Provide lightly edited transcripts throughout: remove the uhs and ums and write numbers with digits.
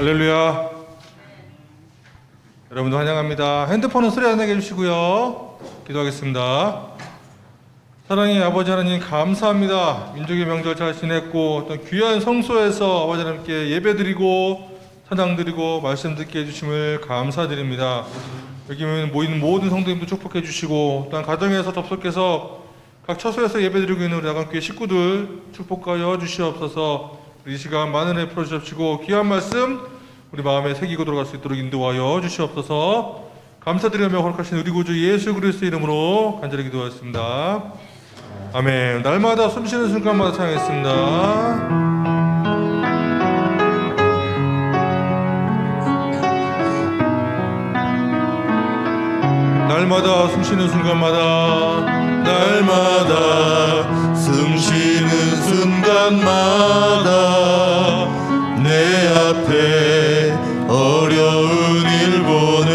할렐루야. 여러분도 환영합니다. 핸드폰은 소리 안 나게 해주시고요. 기도하겠습니다. 사랑의 아버지 하나님 감사합니다. 민족의 명절 잘 지냈고 어떤 귀한 성소에서 아버지 하나님께 예배드리고 찬양드리고 말씀 듣게 해주심을 감사드립니다. 여기 모이는 모든 성도님도 축복해 주시고 또한 가정에서 접속해서 각 처소에서 예배드리고 있는 우리 나간교회 식구들 축복하여 주시옵소서. 이 시간 많은 애 풀어주시고 귀한 말씀 우리 마음에 새기고 들어갈 수 있도록 인도하여 주시옵소서. 감사드리며 거룩하신 우리 구주 예수 그리스도의 이름으로 간절히 기도하였습니다. 아멘. 날마다 숨쉬는 순간마다 찬양했습니다. 날마다 숨쉬는 순간마다 날마다 숨쉬는 순간마다 내 앞에 어려운 일 보내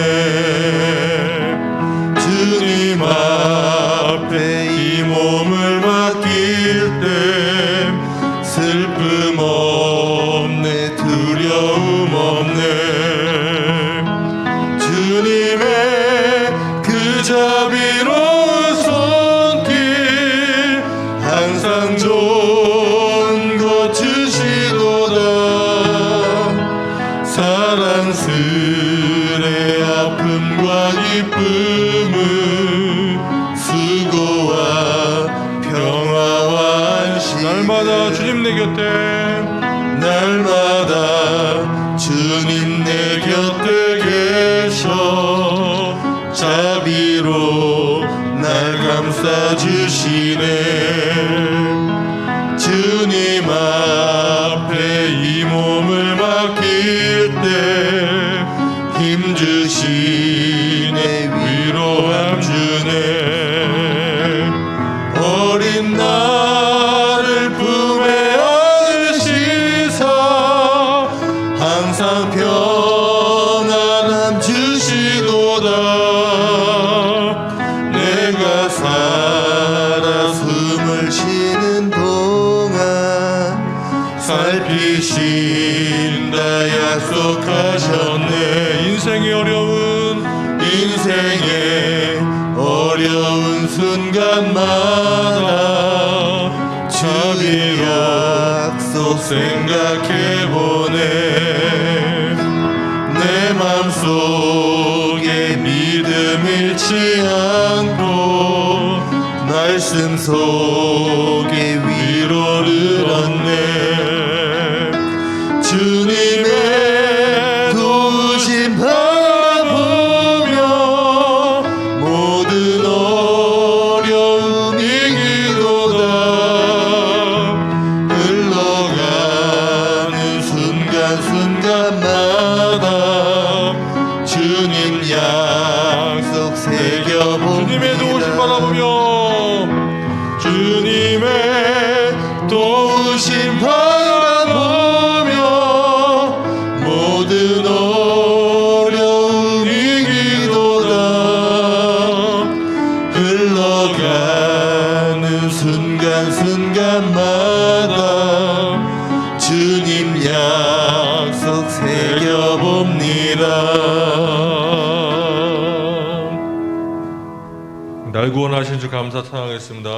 주님 앞에 이 몸을 맡길 때 슬픔 없네 두려움 없네 주님의 그 자비로운 손길 항상 좋은 것 주시도다 사랑스레 아픔과 기쁨을 수고와 평화와 안식 날마다 주님 내 곁에 날마다 주님 내 곁에 계셔 자비로 날 감싸주시네 살피신다 약속하셨네. 인생의 어려운 순간마다 주의 약속 생각해보네. 내 맘속에 믿음 잃지 않고 말씀 속에 위로를 얻네. 주님의 도우심 바라보며 모든 어려움 이기도다. 흘러가는 순간순간마다 주님 약속 새겨봅니다. 주님의 도우심 바라보며 주님의 도우심 바라보며 모든 어려움 이기도다. 흘러가는 순간순간마다 주님 약속 새겨봅니다. 날 구원하신 주 감사 찬양하겠습니다.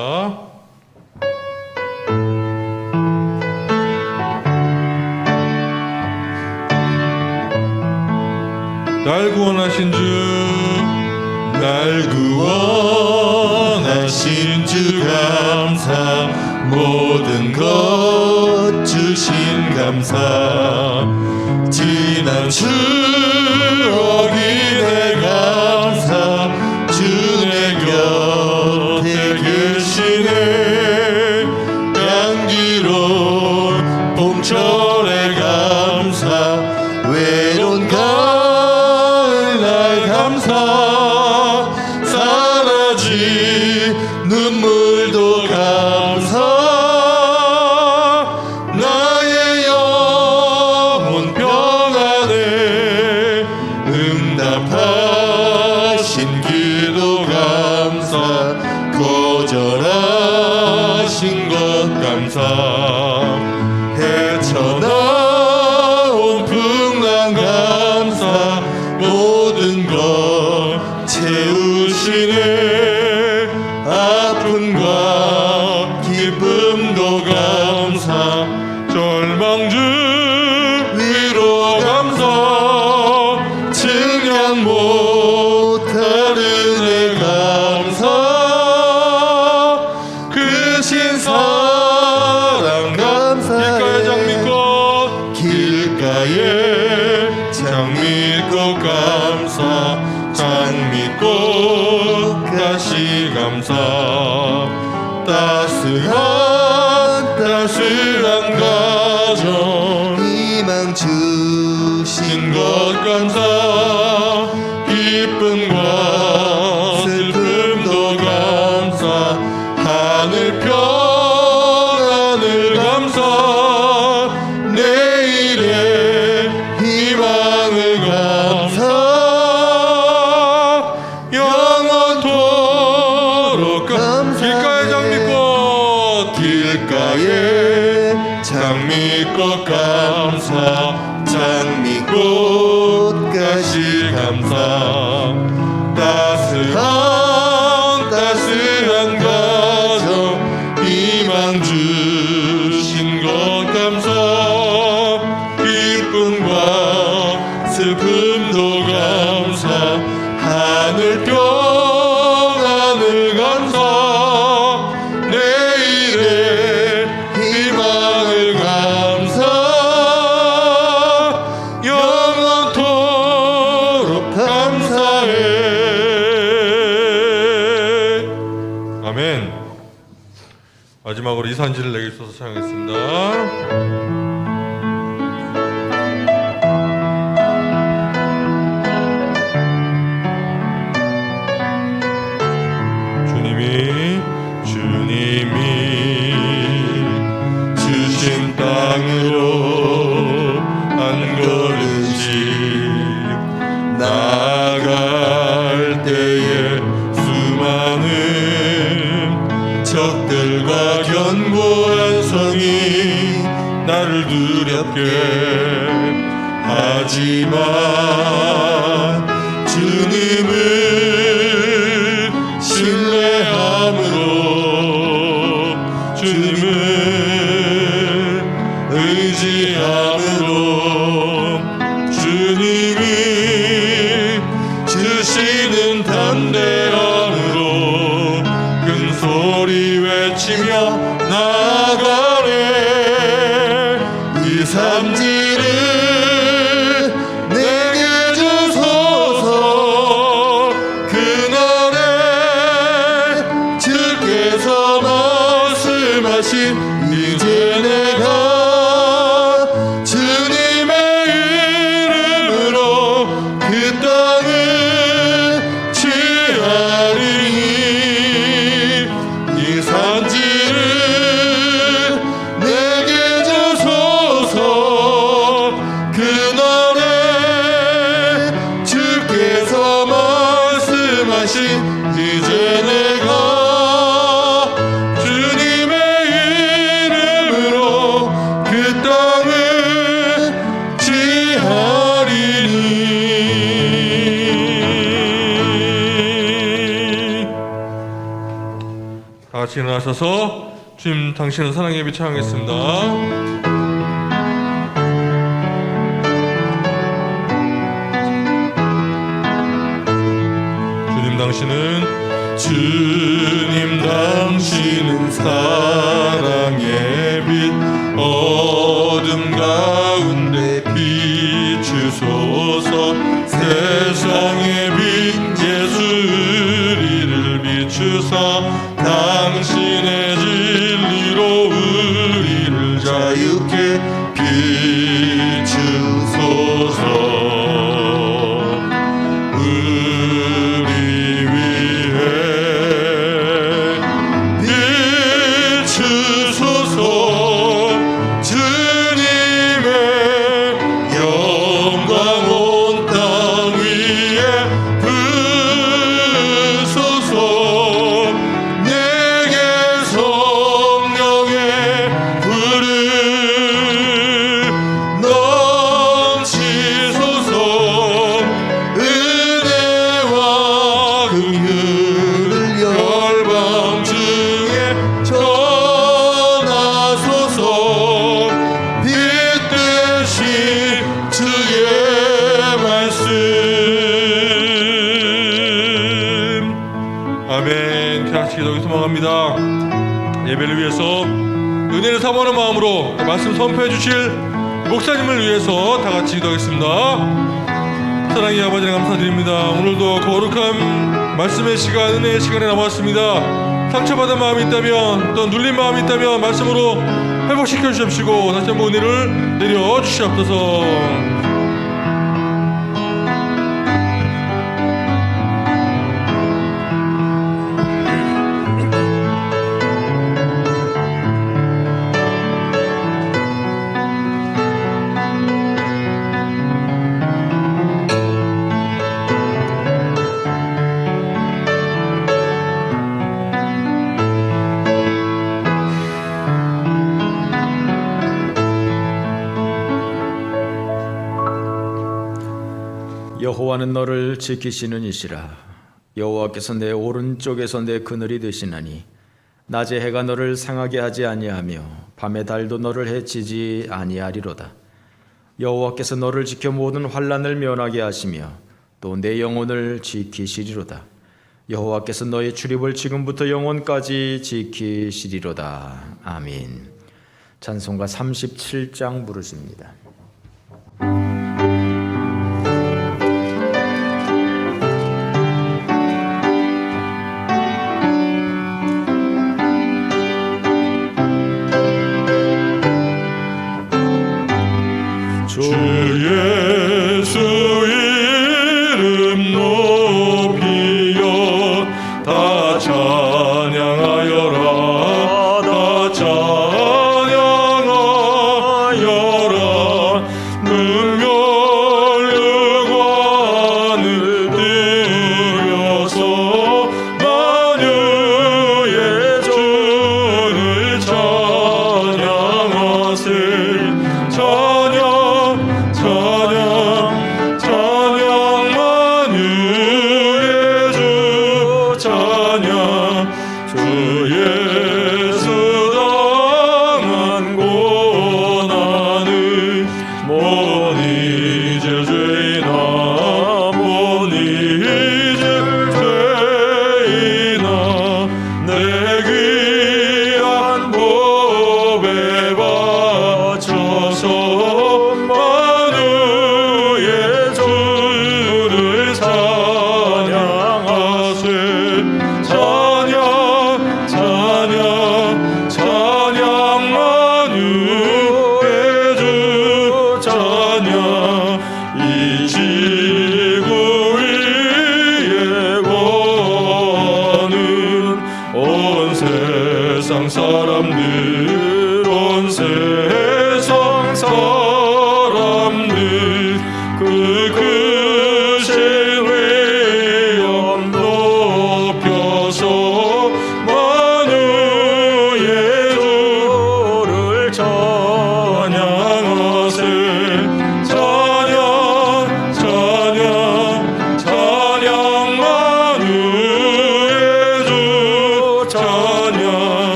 날 구원하신 주, 날 구원하신 주 감사. 모든 것 주신 감사. 지난 추억이 내 감사. 주의 곁에 계시네. 향기로운 봄철의 감사. 외로운 가을날 감사. 사라진 눈물도 감사. 나의 영혼 평안에 응답하신 기도 감사. 거절하신 것 감사. 헤쳐나온 풍랑 감사. 모든 것 채우시네. 아픔과 기쁨도 감사. 절망 중 위로 감사. 증량 못하는 애 감사. 크신 사랑 길가의 감사해. 장미꽃, 길가에 장미꽃 감사. 장미꽃 가시 감사. 따스한 가정 희망 주신 것 감사. 기쁨과 슬픔도 감사. 하늘 평안을 감사. 내일의 희망을 감사. 영원토록 길가의 장미꽃, 길가에 장미꽃 감사. 장미꽃 가시 감사. 따스한 가정 희망 주신 것 감사. 기쁨과 슬픔도 감사. 하늘 평안을 감사. 내일의 희망을 감사. 영원토록 감사해. 아멘. 마지막으로 이산지를 내게 주셔서 찬양했습니다. 주님이 주신 땅으로 한 걸음씩 나아갈 때에 수많은 적들과 견고한 성이 나를 두렵게 하지만 주님을 신뢰함으로 주님을 의지함으로 주님이 주시는 담대함으로 큰 소리 외치며 나아가네. 이 산지를 내게 주소서. 그날에 주께서 말씀하신 이제 내가 주님의 이름으로 그 땅을 취하리니 이 산지를 내게 주소서. 그날에 주께서 말씀하신 이제 내가 주님의 이름으로 그 땅을 취하리니. 다 같이 일어나셔서 주님 당신은 사랑의 빛 찬양하겠습니다. 주님 당신은 사랑의 빛 어둠 가운데 비추소서. 세상의 빛 예수 우리를 비추사 당신의 진리로 우리를 자유케 비추소서. 아멘. 같이 기도하기 소망합니다. 예배를 위해서 은혜를 사모하는 마음으로 말씀 선포해 주실 목사님을 위해서 다 같이 기도하겠습니다. 사랑의 아버지 감사드립니다. 오늘도 거룩한 말씀의 시간, 은혜의 시간에 남았습니다. 상처받은 마음이 있다면 또 눌린 마음이 있다면 말씀으로 회복시켜 주십시고 다시 한번 은혜를 내려 주시옵소서. 여호와는 너를 지키시는 이시라. 여호와께서 내 오른쪽에서 내 그늘이 되시나니 낮에 해가 너를 상하게 하지 아니하며 밤에 달도 너를 해치지 아니하리로다. 여호와께서 너를 지켜 모든 환난을 면하게 하시며 또 내 영혼을 지키시리로다. 여호와께서 너의 출입을 지금부터 영원까지 지키시리로다. 아멘. 찬송가 37장 부르십니다. 주 예수 이름 높이여 다 찬양하여라. 다 찬양하여라. 능멸 영광을 들여서 만유의 주를 찬양하세.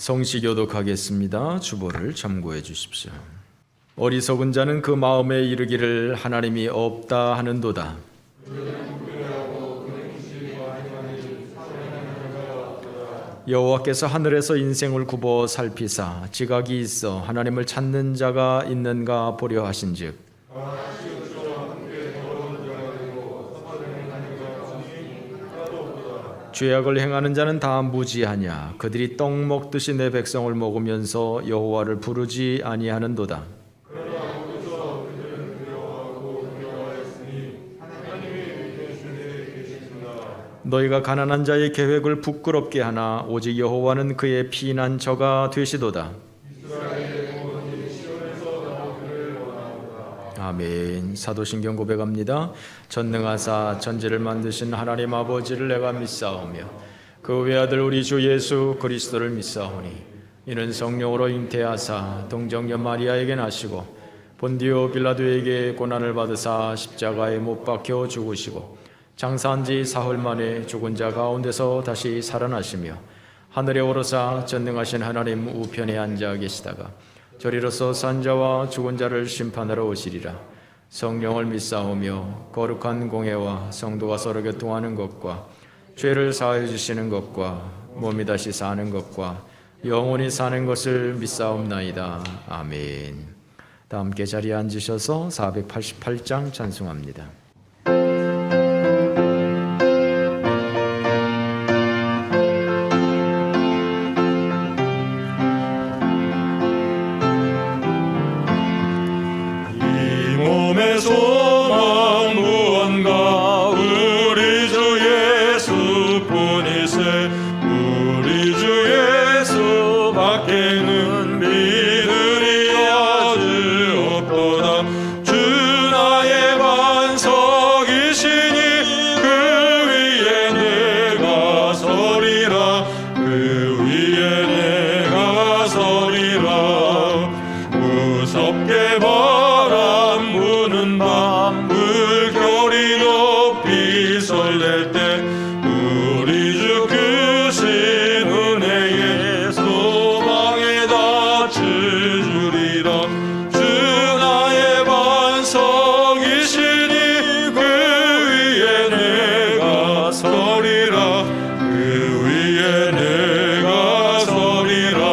성시교독하겠습니다. 주보를 참고해 주십시오. 어리석은 자는 그 마음에 이르기를 하나님이 없다 하는도다. 여호와께서 하늘에서 인생을 굽어 살피사 지각이 있어 하나님을 찾는 자가 있는가 보려 하신즉 죄악을 행하는 자는 다 무지하냐. 그들이 떡 먹듯이 내 백성을 먹으면서 여호와를 부르지 아니하는도다. 너희가 가난한 자의 계획을 부끄럽게 하나 오직 여호와는 그의 피난처가 되시도다. 아멘. 사도신경 고백합니다. 전능하사 천지를 만드신 하나님 아버지를 내가 믿사오며 그 외아들 우리 주 예수 그리스도를 믿사오니 이는 성령으로 잉태하사 동정녀 마리아에게 나시고 본디오 빌라도에게 고난을 받으사 십자가에 못 박혀 죽으시고 장사한 지 사흘 만에 죽은 자 가운데서 다시 살아나시며 하늘에 오르사 전능하신 하나님 우편에 앉아 계시다가 저리로서 산 자와 죽은 자를 심판하러 오시리라. 성령을 믿사오며 거룩한 공회와 성도가 서로 교통하는 것과 죄를 사하여 주시는 것과 몸이 다시 사는 것과 영원히 사는 것을 믿사옵나이다. 아멘. 다 함께 자리에 앉으셔서 488장 찬송합니다. 소망 무언가 우리 주 예수뿐이세. 우리 주 예수 밖에는 믿으리 아주 없도다. 주 나의 반석이시니 그 위에 내가 서리라. 그 위에 내가 서리라. 무섭게 바람 부는 밤 물결이 높이 설렐 때 우리 주 크신 은혜에 소망에 닿을 줄이라. 주 나의 반석이시니 그 위에 내가 서리라. 그 위에 내가 서리라.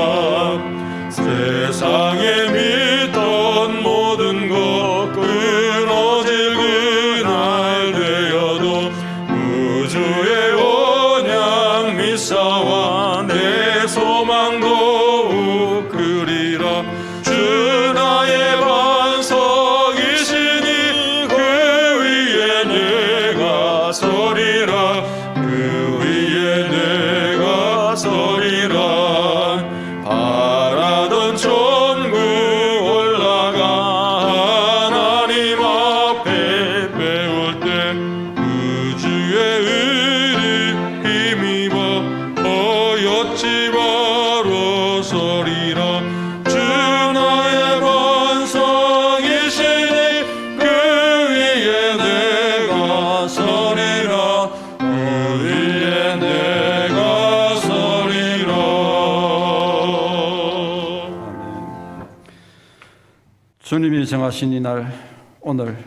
세상에 믿던 모든 것 끊어질 그날 되어도 우주의 언약 믿사와 내 소망 더욱 그리라. 주 나의 반석이시니 그 위에 내가 서리라. 그 위에 내가 서리라. 바라던 천국 올라가 하나님 앞에 배울 때 우주의 의리 힘입어 어여치 바로 서리라. 주 나의 반석이시니 그 위에 내가 서리라. 그 위에 내가 서리라. 주님이 정하신 이 날, 오늘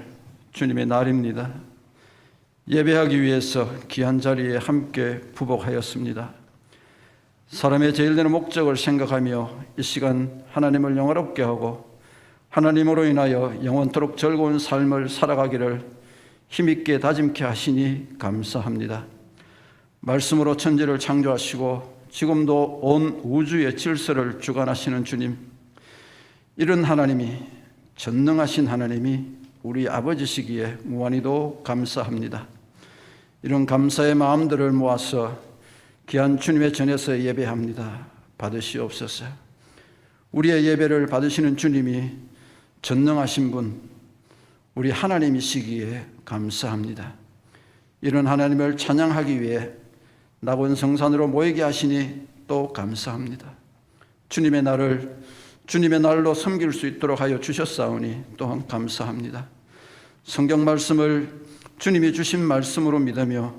주님의 날입니다. 예배하기 위해서 귀한 자리에 함께 부복하였습니다. 사람의 제일 되는 목적을 생각하며 이 시간 하나님을 영화롭게 하고 하나님으로 인하여 영원토록 즐거운 삶을 살아가기를 힘있게 다짐케 하시니 감사합니다. 말씀으로 천지를 창조하시고 지금도 온 우주의 질서를 주관하시는 주님, 이런 하나님이, 전능하신 하나님이 우리 아버지시기에 무한히도 감사합니다. 이런 감사의 마음들을 모아서 귀한 주님의 전에서 예배합니다. 받으시옵소서. 우리의 예배를 받으시는 주님이 전능하신 분, 우리 하나님이시기에 감사합니다. 이런 하나님을 찬양하기 위해 낙원 성산으로 모이게 하시니 또 감사합니다. 주님의 날을 주님의 날로 섬길 수 있도록 하여 주셨사오니 또한 감사합니다. 성경 말씀을 주님이 주신 말씀으로 믿으며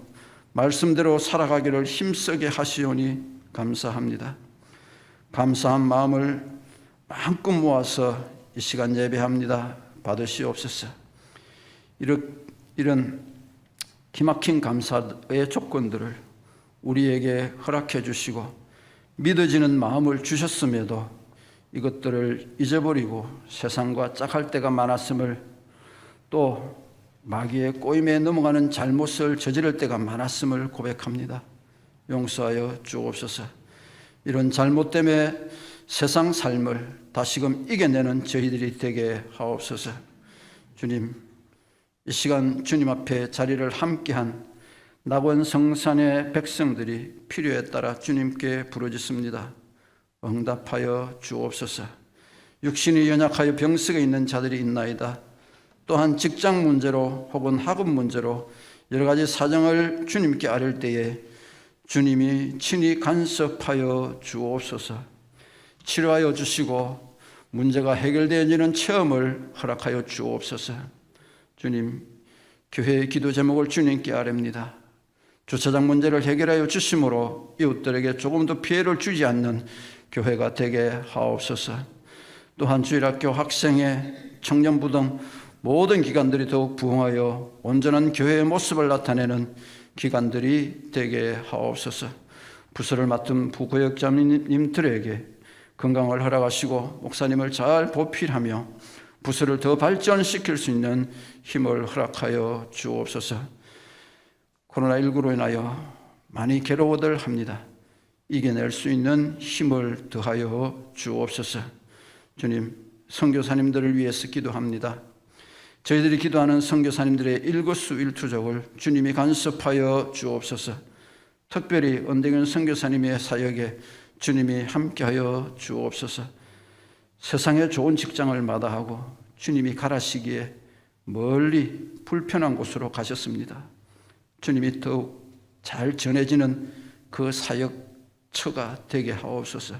말씀대로 살아가기를 힘쓰게 하시오니 감사합니다. 감사한 마음을 마음껏 모아서 이 시간 예배합니다. 받으시옵소서. 이런 기막힌 감사의 조건들을 우리에게 허락해 주시고 믿어지는 마음을 주셨음에도 이것들을 잊어버리고 세상과 짝할 때가 많았음을, 또 마귀의 꼬임에 넘어가는 잘못을 저지를 때가 많았음을 고백합니다. 용서하여 주옵소서. 이런 잘못 때문에 세상 삶을 다시금 이겨내는 저희들이 되게 하옵소서. 주님, 이 시간 주님 앞에 자리를 함께한 낙원 성산의 백성들이 필요에 따라 주님께 부르짖습니다. 응답하여 주옵소서. 육신이 연약하여 병석에 있는 자들이 있나이다. 또한 직장 문제로 혹은 학업 문제로 여러 가지 사정을 주님께 아뢰을 때에 주님이 친히 간섭하여 주옵소서. 치료하여 주시고 문제가 해결되어지는 체험을 허락하여 주옵소서. 주님, 교회의 기도 제목을 주님께 아뢰옵니다. 주차장 문제를 해결하여 주심으로 이웃들에게 조금 더 피해를 주지 않는 교회가 되게 하옵소서. 또한 주일학교 학생회, 청년부 등 모든 기관들이 더욱 부흥하여 온전한 교회의 모습을 나타내는 기관들이 되게 하옵소서. 부서를 맡은 부구역장님들에게 건강을 허락하시고 목사님을 잘 보필하며 부서를 더 발전시킬 수 있는 힘을 허락하여 주옵소서. 코로나19로 인하여 많이 괴로워들 합니다. 이겨낼 수 있는 힘을 더하여 주옵소서. 주님, 선교사님들을 위해서 기도합니다. 저희들이 기도하는 선교사님들의 일거수일투족을 주님이 간섭하여 주옵소서. 특별히 언대균 선교사님의 사역에 주님이 함께하여 주옵소서. 세상에 좋은 직장을 마다하고 주님이 가라시기에 멀리 불편한 곳으로 가셨습니다. 주님이 더욱 잘 전해지는 그 사역처가 되게 하옵소서.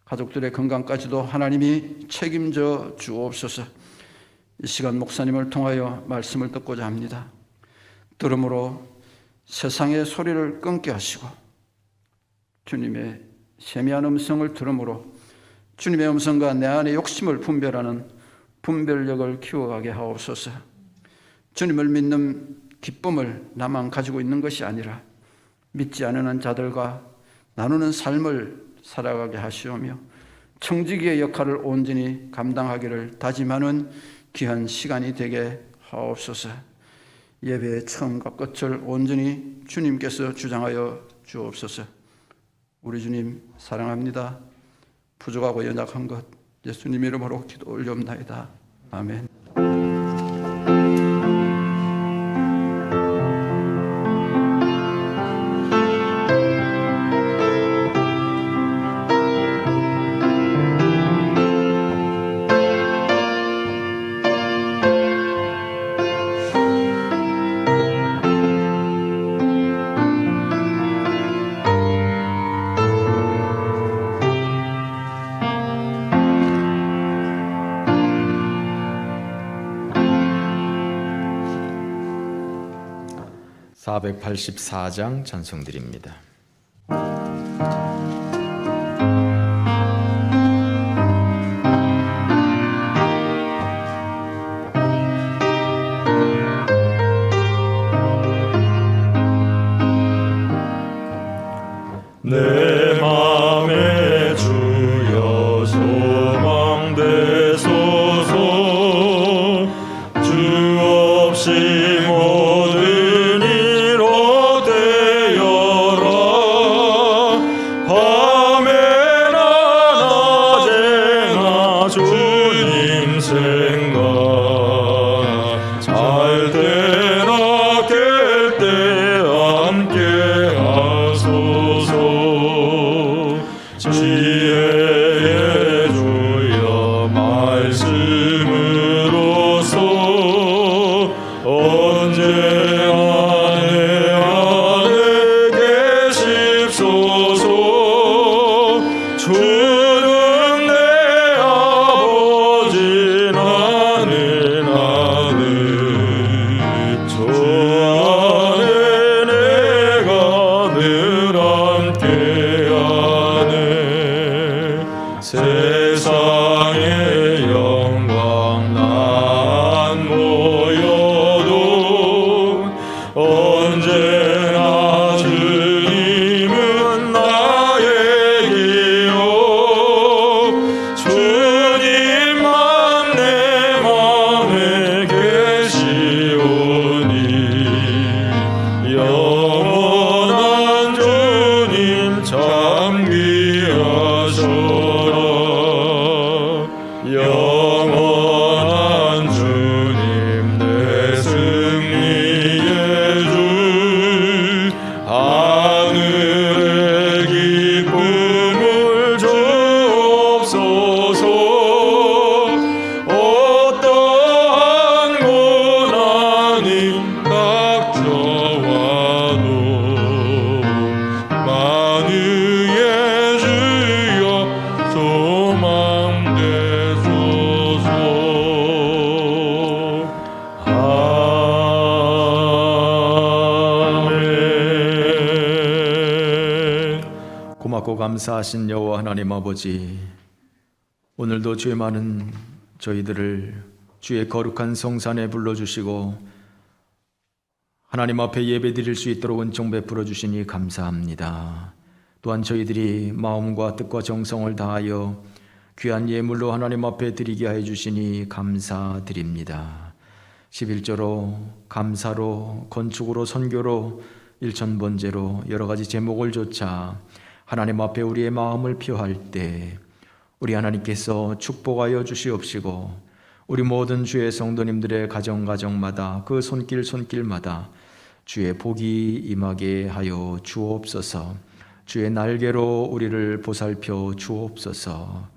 가족들의 건강까지도 하나님이 책임져 주옵소서. 이 시간 목사님을 통하여 말씀을 듣고자 합니다. 들음으로 세상의 소리를 끊게 하시고 주님의 세미한 음성을 들음으로 주님의 음성과 내 안의 욕심을 분별하는 분별력을 키워가게 하옵소서. 주님을 믿는 기쁨을 나만 가지고 있는 것이 아니라 믿지 않는 자들과 나누는 삶을 살아가게 하시오며 청지기의 역할을 온전히 감당하기를 다짐하는 귀한 시간이 되게 하옵소서. 예배의 처음과 끝을 온전히 주님께서 주장하여 주옵소서. 우리 주님 사랑합니다. 부족하고 연약한 것 예수님 이름으로 기도 올려옵나이다. 아멘. (484장) 찬송드립니다. 내 맘에 주여 소망되소서. 주 없이 모든 일 어때여라. 밤에나 낮에나 주님 생각 잘 때나 깰 때 함께 하소서. 지혜의 주여 말씀으로써 언제나 내 안에 계십소서. 주는 내 아버지 나는 아들 주 안에 내가 늘 함께하네. 세상의 영광 난 모여도 언제나 주님은 나의 기요 주님만 내 맘에 계시오니 영원한 주님 참 귀하소라 영원한 주님 내 승리의 주 하늘의 기쁨을 주옵소서 어떠한 고난이 닥쳐와도 만유의 주여 소망되소서 아멘. 고맙고 감사하신 여호와 하나님 아버지, 오늘도 죄 많은 저희들을 주의 거룩한 성산에 불러주시고 하나님 앞에 예배드릴 수 있도록 은총 베풀어 주시니 감사합니다. 또한 저희들이 마음과 뜻과 정성을 다하여 귀한 예물로 하나님 앞에 드리게 해 주시니 감사드립니다. 11조로 감사로 건축으로 선교로 일천번제로 여러 가지 제목을 조차 하나님 앞에 우리의 마음을 표할 때 우리 하나님께서 축복하여 주시옵시고 우리 모든 주의 성도님들의 가정가정마다 그 손길마다 주의 복이 임하게 하여 주옵소서. 주의 날개로 우리를 보살펴 주옵소서.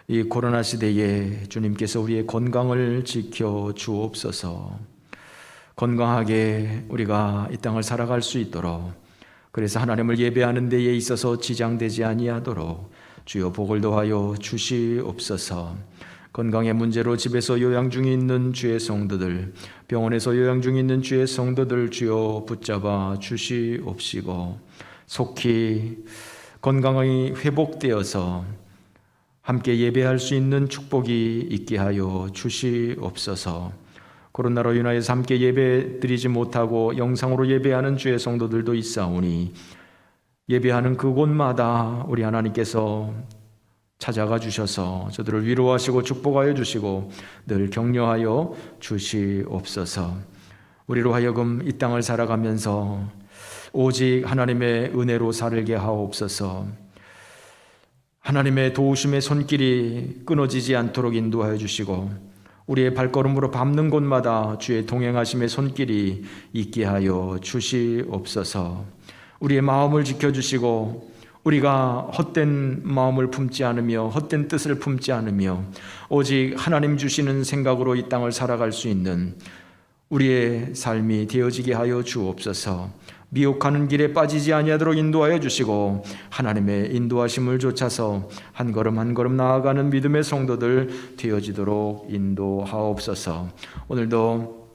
이 코로나 시대에 주님께서 우리의 건강을 지켜 주옵소서. 건강하게 우리가 이 땅을 살아갈 수 있도록, 그래서 하나님을 예배하는 데에 있어서 지장되지 아니하도록 주여 복을 더하여 주시옵소서. 건강의 문제로 집에서 요양 중에 있는 주의 성도들, 병원에서 요양 중에 있는 주의 성도들 주여 붙잡아 주시옵시고 속히 건강이 회복되어서 함께 예배할 수 있는 축복이 있게 하여 주시옵소서. 코로나로 인하여서 함께 예배 드리지 못하고 영상으로 예배하는 주의 성도들도 있사오니 예배하는 그곳마다 우리 하나님께서 찾아가 주셔서 저들을 위로하시고 축복하여 주시고 늘 격려하여 주시옵소서. 우리로 하여금 이 땅을 살아가면서 오직 하나님의 은혜로 살게 하옵소서. 하나님의 도우심의 손길이 끊어지지 않도록 인도하여 주시고 우리의 발걸음으로 밟는 곳마다 주의 동행하심의 손길이 있게 하여 주시옵소서. 우리의 마음을 지켜주시고 우리가 헛된 마음을 품지 않으며 헛된 뜻을 품지 않으며 오직 하나님 주시는 생각으로 이 땅을 살아갈 수 있는 우리의 삶이 되어지게 하여 주옵소서. 미혹하는 길에 빠지지 아니하도록 인도하여 주시고 하나님의 인도하심을 좇아서 한 걸음 한 걸음 나아가는 믿음의 성도들 되어지도록 인도하옵소서. 오늘도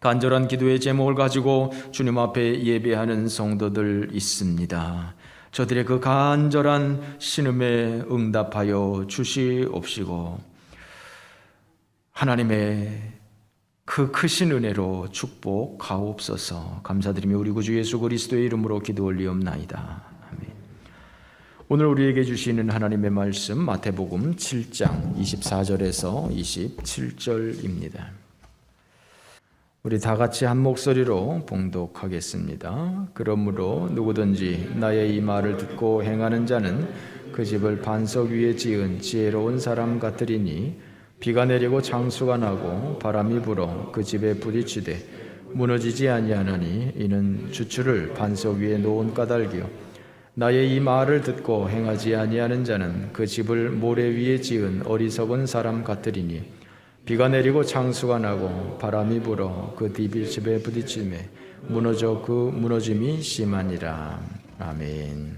간절한 기도의 제목을 가지고 주님 앞에 예배하는 성도들 있습니다. 저들의 그 간절한 신음에 응답하여 주시옵시고 하나님의 그 크신 은혜로 축복하옵소서. 감사드리며 우리 구주 예수 그리스도의 이름으로 기도 올리옵나이다. 아멘. 오늘 우리에게 주시는 하나님의 말씀 마태복음 7장 24절에서 27절입니다. 우리 다 같이 한 목소리로 봉독하겠습니다. 그러므로 누구든지 나의 이 말을 듣고 행하는 자는 그 집을 반석 위에 지은 지혜로운 사람 같으리니 비가 내리고 장수가 나고 바람이 불어 그 집에 부딪히되 무너지지 아니하나니 이는 주추를 반석 위에 놓은 까닭이요 나의 이 말을 듣고 행하지 아니하는 자는 그 집을 모래 위에 지은 어리석은 사람 같으리니 비가 내리고 장수가 나고 바람이 불어 그 집에 부딪히매 무너져 그 무너짐이 심하니라. 아멘.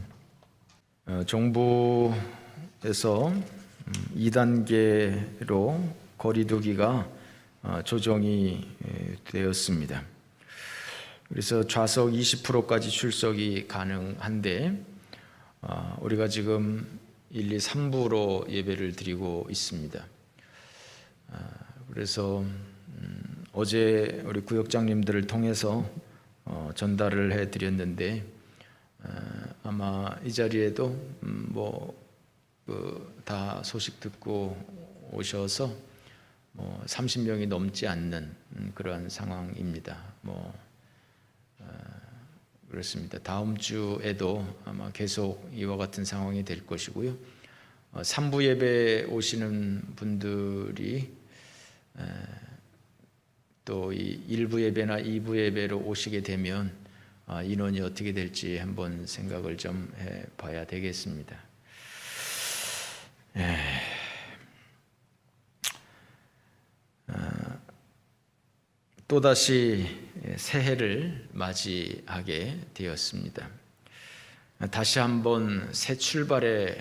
정부에서 2단계로 거리두기가 조정이 되었습니다. 그래서 좌석 20%까지 출석이 가능한데 우리가 지금 1, 2, 3부로 예배를 드리고 있습니다. 그래서 어제 우리 구역장님들을 통해서 전달을 해드렸는데 아마 이 자리에도 다 소식 듣고 오셔서 30명이 넘지 않는 그러한 상황입니다. 그렇습니다. 다음 주에도 아마 계속 이와 같은 상황이 될 것이고요. 3부 예배 오시는 분들이 또 이 1부 예배나 2부 예배로 오시게 되면 인원이 어떻게 될지 한번 생각을 좀 해봐야 되겠습니다. 또다시 새해를 맞이하게 되었습니다. 다시 한번 새 출발의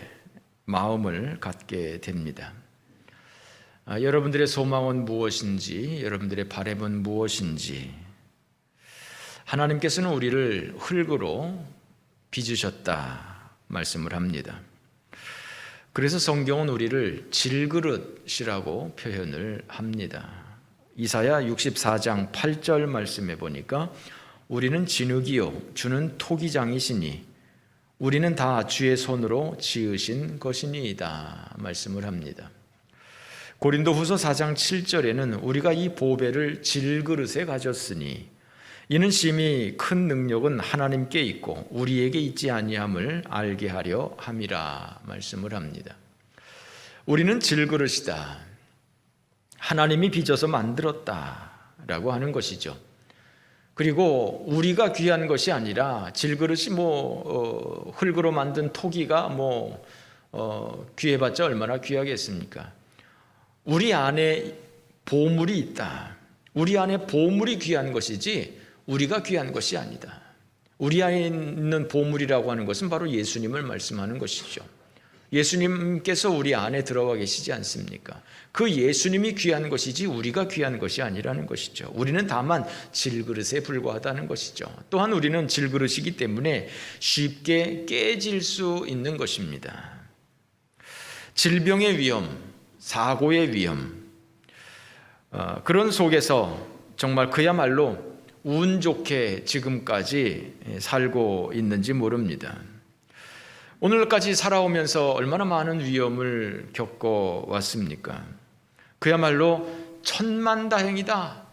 마음을 갖게 됩니다. 여러분들의 소망은 무엇인지, 여러분들의 바람은 무엇인지, 하나님께서는 우리를 흙으로 빚으셨다 말씀을 합니다. 그래서 성경은 우리를 질그릇이라고 표현을 합니다. 이사야 64장 8절 말씀에 보니까 우리는 진흙이요 주는 토기장이시니 우리는 다 주의 손으로 지으신 것이니이다 말씀을 합니다. 고린도후서 4장 7절에는 우리가 이 보배를 질그릇에 가졌으니 이는 심히 큰 능력은 하나님께 있고 우리에게 있지 아니함을 알게 하려 함이라 말씀을 합니다. 우리는 질그릇이다. 하나님이 빚어서 만들었다라고 하는 것이죠. 그리고 우리가 귀한 것이 아니라 질그릇이 흙으로 만든 토기가 귀해봤자 얼마나 귀하겠습니까? 우리 안에 보물이 있다. 우리 안에 보물이 귀한 것이지 우리가 귀한 것이 아니다. 우리 안에 있는 보물이라고 하는 것은 바로 예수님을 말씀하는 것이죠. 예수님께서 우리 안에 들어와 계시지 않습니까? 그 예수님이 귀한 것이지 우리가 귀한 것이 아니라는 것이죠. 우리는 다만 질그릇에 불과하다는 것이죠. 또한 우리는 질그릇이기 때문에 쉽게 깨질 수 있는 것입니다. 질병의 위험, 사고의 위험, 그런 속에서 정말 그야말로 운 좋게 지금까지 살고 있는지 모릅니다. 오늘까지 살아오면서 얼마나 많은 위험을 겪어왔습니까? 그야말로 천만다행이다,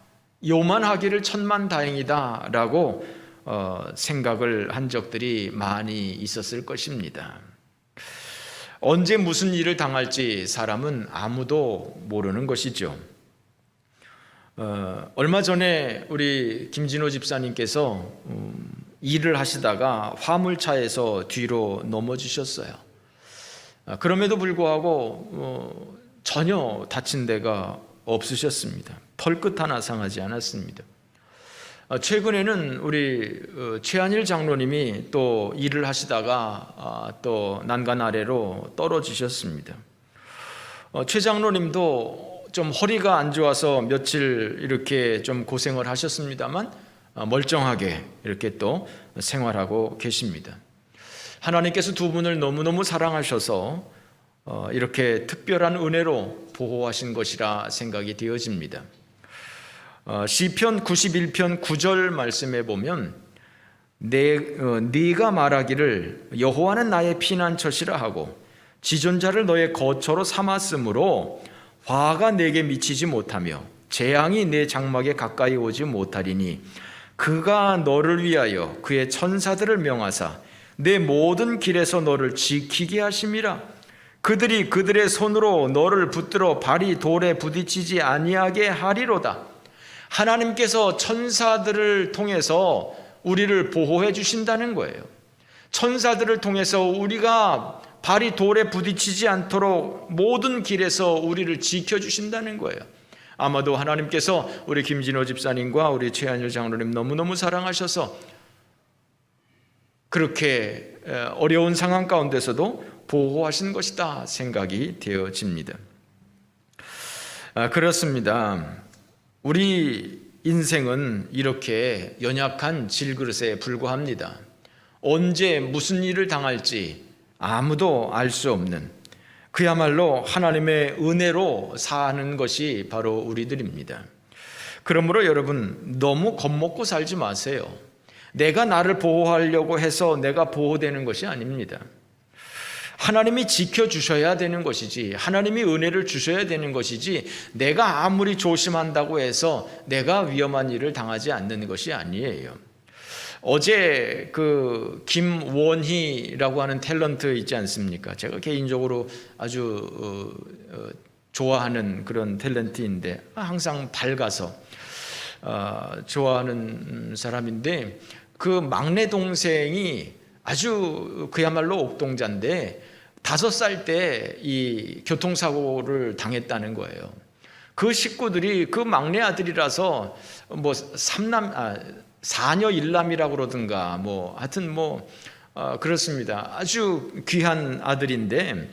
요만하기를 천만다행이다 라고 생각을 한 적들이 많이 있었을 것입니다. 언제 무슨 일을 당할지 사람은 아무도 모르는 것이죠. 얼마 전에 우리 김진호 집사님께서 일을 하시다가 화물차에서 뒤로 넘어지셨어요. 그럼에도 불구하고 전혀 다친 데가 없으셨습니다. 털끝 하나 상하지 않았습니다. 최근에는 우리 최한일 장로님이 또 일을 하시다가 또 난간 아래로 떨어지셨습니다. 최 장로님도 좀 허리가 안 좋아서 며칠 이렇게 좀 고생을 하셨습니다만 멀쩡하게 이렇게 또 생활하고 계십니다. 하나님께서 두 분을 너무너무 사랑하셔서 이렇게 특별한 은혜로 보호하신 것이라 생각이 되어집니다. 시편 91편 9절 말씀에 보면 네가 말하기를 여호와는 나의 피난처시라 하고 지존자를 너의 거처로 삼았으므로 화가 내게 미치지 못하며 재앙이 내 장막에 가까이 오지 못하리니 그가 너를 위하여 그의 천사들을 명하사 내 모든 길에서 너를 지키게 하심이라. 그들이 그들의 손으로 너를 붙들어 발이 돌에 부딪히지 아니하게 하리로다. 하나님께서 천사들을 통해서 우리를 보호해 주신다는 거예요. 천사들을 통해서 우리가 발이 돌에 부딪히지 않도록 모든 길에서 우리를 지켜주신다는 거예요. 아마도 하나님께서 우리 김진호 집사님과 우리 최한일 장로님 너무너무 사랑하셔서 그렇게 어려운 상황 가운데서도 보호하신 것이다 생각이 되어집니다. 그렇습니다. 우리 인생은 이렇게 연약한 질그릇에 불과합니다. 언제 무슨 일을 당할지 아무도 알 수 없는, 그야말로 하나님의 은혜로 사는 것이 바로 우리들입니다. 그러므로 여러분, 너무 겁먹고 살지 마세요. 내가 나를 보호하려고 해서 내가 보호되는 것이 아닙니다. 하나님이 지켜주셔야 되는 것이지, 하나님이 은혜를 주셔야 되는 것이지, 내가 아무리 조심한다고 해서 내가 위험한 일을 당하지 않는 것이 아니에요. 어제 그 김원희라고 하는 탤런트 있지 않습니까? 제가 개인적으로 아주 좋아하는 그런 탤런트인데, 항상 밝아서 좋아하는 사람인데, 그 막내 동생이 아주 그야말로 옥동자인데 5살 때 이 교통사고를 당했다는 거예요. 그 식구들이, 그 막내 아들이라서 뭐 사녀 일남이라고 그러든가 뭐 하여튼 그렇습니다. 아주 귀한 아들인데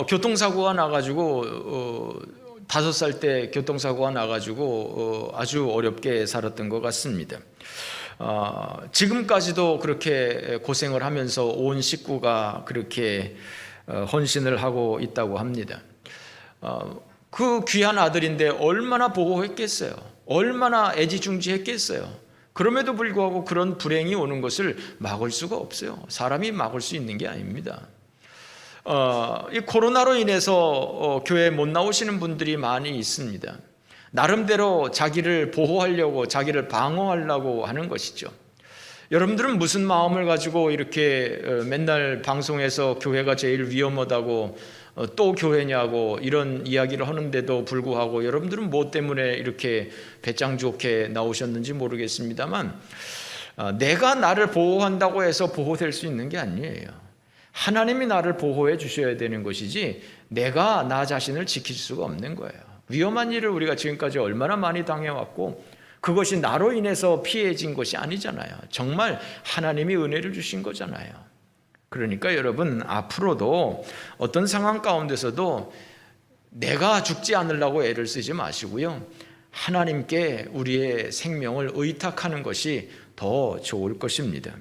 교통사고가 나가지고 5살 때 교통사고가 나가지고 아주 어렵게 살았던 것 같습니다. 지금까지도 그렇게 고생을 하면서 온 식구가 그렇게 헌신을 하고 있다고 합니다. 그 귀한 아들인데 얼마나 보호했겠어요. 얼마나 애지중지했겠어요. 그럼에도 불구하고 그런 불행이 오는 것을 막을 수가 없어요. 사람이 막을 수 있는 게 아닙니다. 이 코로나로 인해서 교회에 못 나오시는 분들이 많이 있습니다. 나름대로 자기를 보호하려고, 자기를 방어하려고 하는 것이죠. 여러분들은 무슨 마음을 가지고 이렇게 맨날 방송에서 교회가 제일 위험하다고 또 교회냐고 이런 이야기를 하는데도 불구하고 여러분들은 뭐 때문에 이렇게 배짱 좋게 나오셨는지 모르겠습니다만, 내가 나를 보호한다고 해서 보호될 수 있는 게 아니에요. 하나님이 나를 보호해 주셔야 되는 것이지 내가 나 자신을 지킬 수가 없는 거예요. 위험한 일을 우리가 지금까지 얼마나 많이 당해왔고 그것이 나로 인해서 피해진 것이 아니잖아요. 정말 하나님이 은혜를 주신 거잖아요. 그러니까 여러분, 앞으로도 어떤 상황 가운데서도 내가 죽지 않으려고 애를 쓰지 마시고요, 하나님께 우리의 생명을 의탁하는 것이 더 좋을 것입니다.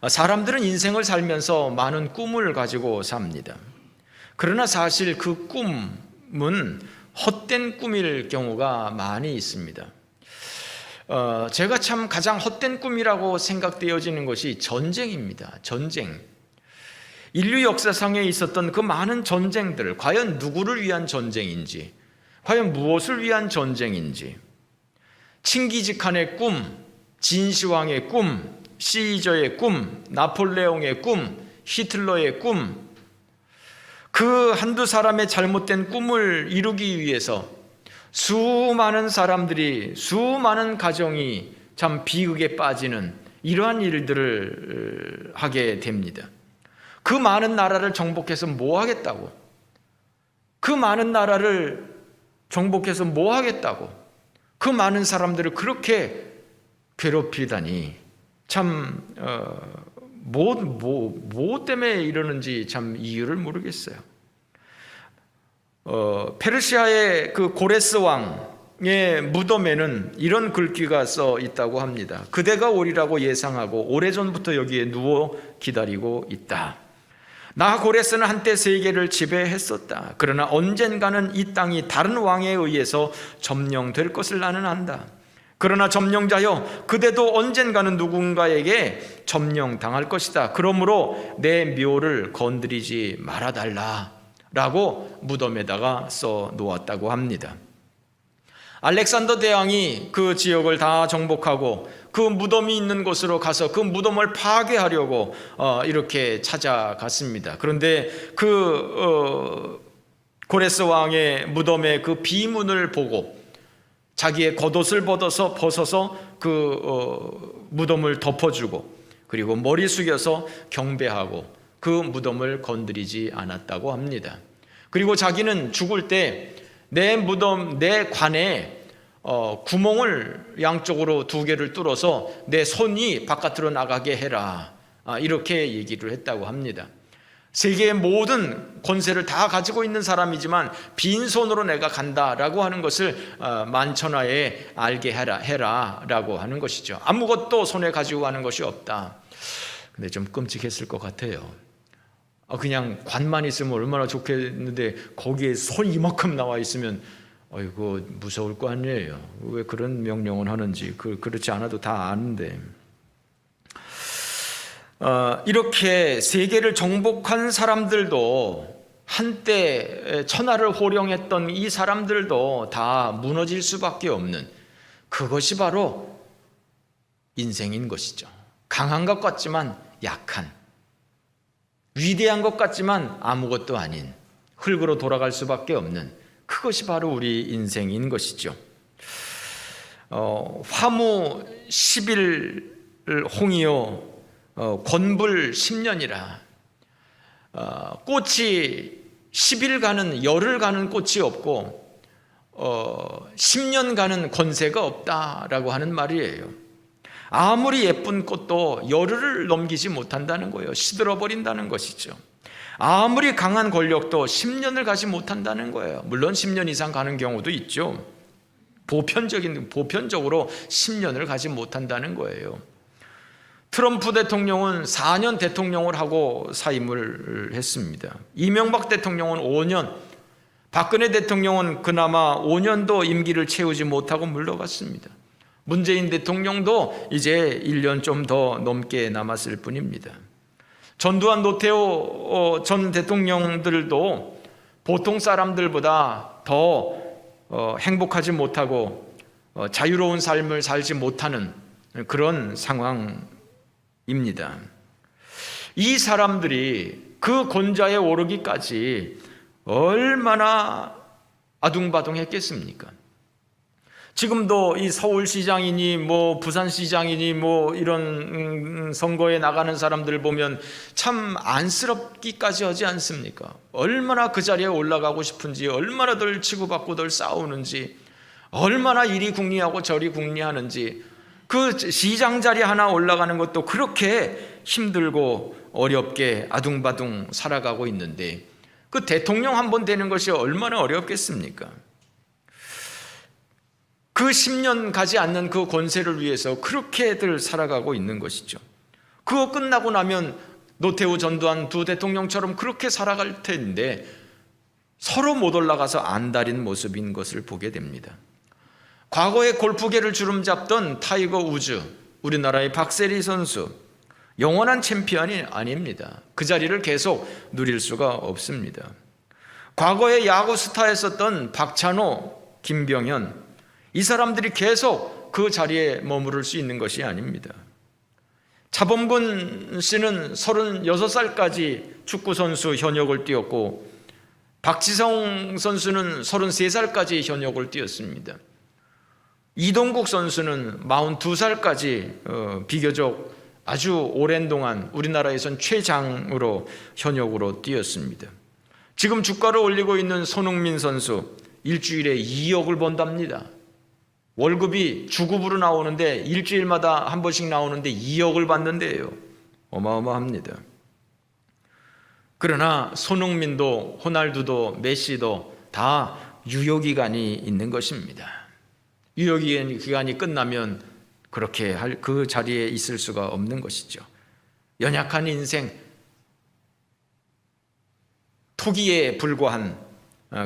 사람들은 인생을 살면서 많은 꿈을 가지고 삽니다. 그러나 사실 그 꿈은 헛된 꿈일 경우가 많이 있습니다. 제가 참 가장 헛된 꿈이라고 생각되어지는 것이 전쟁입니다. 전쟁. 인류 역사상에 있었던 그 많은 전쟁들, 과연 누구를 위한 전쟁인지, 과연 무엇을 위한 전쟁인지, 칭기즈칸의 꿈, 진시황의 꿈, 시저의 꿈, 나폴레옹의 꿈, 히틀러의 꿈, 그 한두 사람의 잘못된 꿈을 이루기 위해서 수많은 사람들이, 수많은 가정이 참 비극에 빠지는 이러한 일들을 하게 됩니다. 그 많은 나라를 정복해서 뭐 하겠다고? 그 많은 나라를 정복해서 뭐 하겠다고? 그 많은 사람들을 그렇게 괴롭히다니 참 뭐 때문에 이러는지 참 이유를 모르겠어요. 페르시아의 그 고레스 왕의 무덤에는 이런 글귀가 써 있다고 합니다. 그대가 오리라고 예상하고 오래전부터 여기에 누워 기다리고 있다. 나 고레스는 한때 세계를 지배했었다. 그러나 언젠가는 이 땅이 다른 왕에 의해서 점령될 것을 나는 안다. 그러나 점령자여, 그대도 언젠가는 누군가에게 점령당할 것이다. 그러므로 내 묘를 건드리지 말아달라 라고 무덤에다가 써 놓았다고 합니다. 알렉산더 대왕이 그 지역을 다 정복하고 그 무덤이 있는 곳으로 가서 그 무덤을 파괴하려고 이렇게 찾아갔습니다. 그런데 그 고레스 왕의 무덤의 그 비문을 보고 자기의 겉옷을 벗어서 그 무덤을 덮어주고, 그리고 머리 숙여서 경배하고 그 무덤을 건드리지 않았다고 합니다. 그리고 자기는 죽을 때 내 무덤, 내 관에 구멍을 양쪽으로 2개를 뚫어서 내 손이 바깥으로 나가게 해라, 이렇게 얘기를 했다고 합니다. 세계의 모든 권세를 다 가지고 있는 사람이지만 빈손으로 내가 간다라고 하는 것을 만천하에 알게 해라 라고 하는 것이죠. 아무것도 손에 가지고 가는 것이 없다. 근데 좀 끔찍했을 것 같아요. 그냥 관만 있으면 얼마나 좋겠는데 거기에 손 이만큼 나와 있으면 아이고 무서울 거 아니에요. 왜 그런 명령을 하는지 그렇지 않아도 다 아는데. 이렇게 세계를 정복한 사람들도, 한때 천하를 호령했던 이 사람들도 다 무너질 수밖에 없는, 그것이 바로 인생인 것이죠. 강한 것 같지만 약한, 위대한 것 같지만 아무것도 아닌, 흙으로 돌아갈 수밖에 없는, 그것이 바로 우리 인생인 것이죠. 화무 10일 홍이요 권불 10년이라. 꽃이 10일 가는, 열흘 가는 꽃이 없고 10년 가는 권세가 없다라고 하는 말이에요. 아무리 예쁜 꽃도 열흘을 넘기지 못한다는 거예요. 시들어버린다는 것이죠. 아무리 강한 권력도 10년을 가지 못한다는 거예요. 물론 10년 이상 가는 경우도 있죠. 보편적으로 10년을 가지 못한다는 거예요. 트럼프 대통령은 4년 대통령을 하고 사임을 했습니다. 이명박 대통령은 5년, 박근혜 대통령은 그나마 5년도 임기를 채우지 못하고 물러갔습니다. 문재인 대통령도 이제 1년 좀 더 넘게 남았을 뿐입니다. 전두환, 노태우 전 대통령들도 보통 사람들보다 더 행복하지 못하고 자유로운 삶을 살지 못하는 그런 상황입니다. 이 사람들이 그 권좌에 오르기까지 얼마나 아둥바둥했겠습니까? 지금도 이 서울시장이니 뭐 부산시장이니 뭐 이런 선거에 나가는 사람들 보면 참 안쓰럽기까지 하지 않습니까? 얼마나 그 자리에 올라가고 싶은지, 얼마나 덜 치고받고 덜 싸우는지, 얼마나 이리 궁리하고 저리 궁리하는지, 그 시장 자리 하나 올라가는 것도 그렇게 힘들고 어렵게 아둥바둥 살아가고 있는데 그 대통령 한 번 되는 것이 얼마나 어렵겠습니까? 그 10년 가지 않는 그 권세를 위해서 그렇게들 살아가고 있는 것이죠. 그거 끝나고 나면 노태우, 전두환 두 대통령처럼 그렇게 살아갈 텐데 서로 못 올라가서 안달인 모습인 것을 보게 됩니다. 과거에 골프계를 주름잡던 타이거 우즈, 우리나라의 박세리 선수, 영원한 챔피언이 아닙니다. 그 자리를 계속 누릴 수가 없습니다. 과거에 야구 스타였었던 박찬호, 김병현, 이 사람들이 계속 그 자리에 머무를 수 있는 것이 아닙니다. 차범근 씨는 36살까지 축구선수 현역을 뛰었고 박지성 선수는 33살까지 현역을 뛰었습니다. 이동국 선수는 42살까지 비교적 아주 오랜 동안 우리나라에선 최장으로 현역으로 뛰었습니다. 지금 주가를 올리고 있는 손흥민 선수 일주일에 2억을 번답니다. 월급이 주급으로 나오는데 일주일마다 한 번씩 나오는데 2억을 받는데요. 어마어마합니다. 그러나 손흥민도 호날두도 메시도 다 유효기간이 있는 것입니다. 유효기간이 끝나면 그렇게 그 자리에 있을 수가 없는 것이죠. 연약한 인생, 토기에 불과한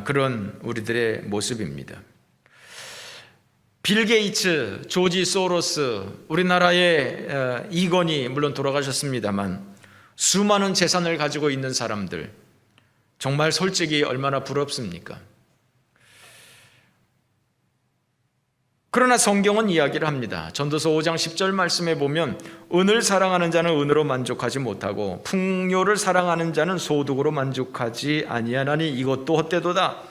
그런 우리들의 모습입니다. 빌 게이츠, 조지 소로스, 우리나라의 이건희 물론 돌아가셨습니다만 수많은 재산을 가지고 있는 사람들, 정말 솔직히 얼마나 부럽습니까? 그러나 성경은 이야기를 합니다. 전도서 5장 10절 말씀에 보면 은을 사랑하는 자는 은으로 만족하지 못하고 풍요를 사랑하는 자는 소득으로 만족하지 아니하나니 이것도 헛되도다.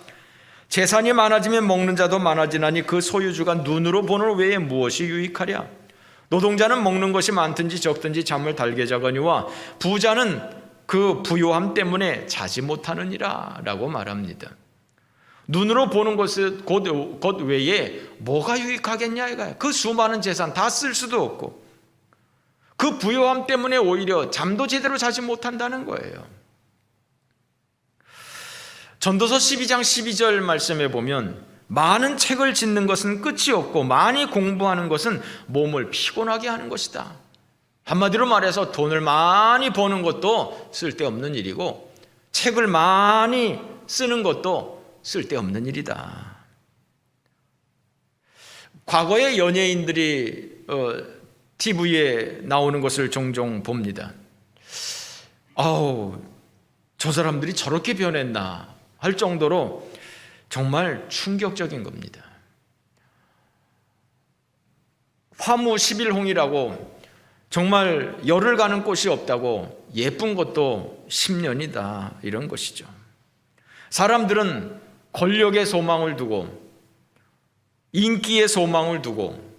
재산이 많아지면 먹는 자도 많아지나니 그 소유주가 눈으로 보는 외에 무엇이 유익하랴? 노동자는 먹는 것이 많든지 적든지 잠을 달게 자거니와 부자는 그 부요함 때문에 자지 못하느니라 라고 말합니다. 눈으로 보는 것 외에 뭐가 유익하겠냐 이거야. 그 수많은 재산 다 쓸 수도 없고 그 부요함 때문에 오히려 잠도 제대로 자지 못한다는 거예요. 전도서 12장 12절 말씀에 보면 많은 책을 짓는 것은 끝이 없고 많이 공부하는 것은 몸을 피곤하게 하는 것이다. 한마디로 말해서 돈을 많이 버는 것도 쓸데없는 일이고 책을 많이 쓰는 것도 쓸데없는 일이다. 과거의 연예인들이 TV에 나오는 것을 종종 봅니다. 아우, 저 사람들이 저렇게 변했나 할 정도로 정말 충격적인 겁니다. 화무 11홍이라고 정말 열을 가는 꽃이 없다고 예쁜 것도 10년이다 이런 것이죠. 사람들은 권력의 소망을 두고 인기의 소망을 두고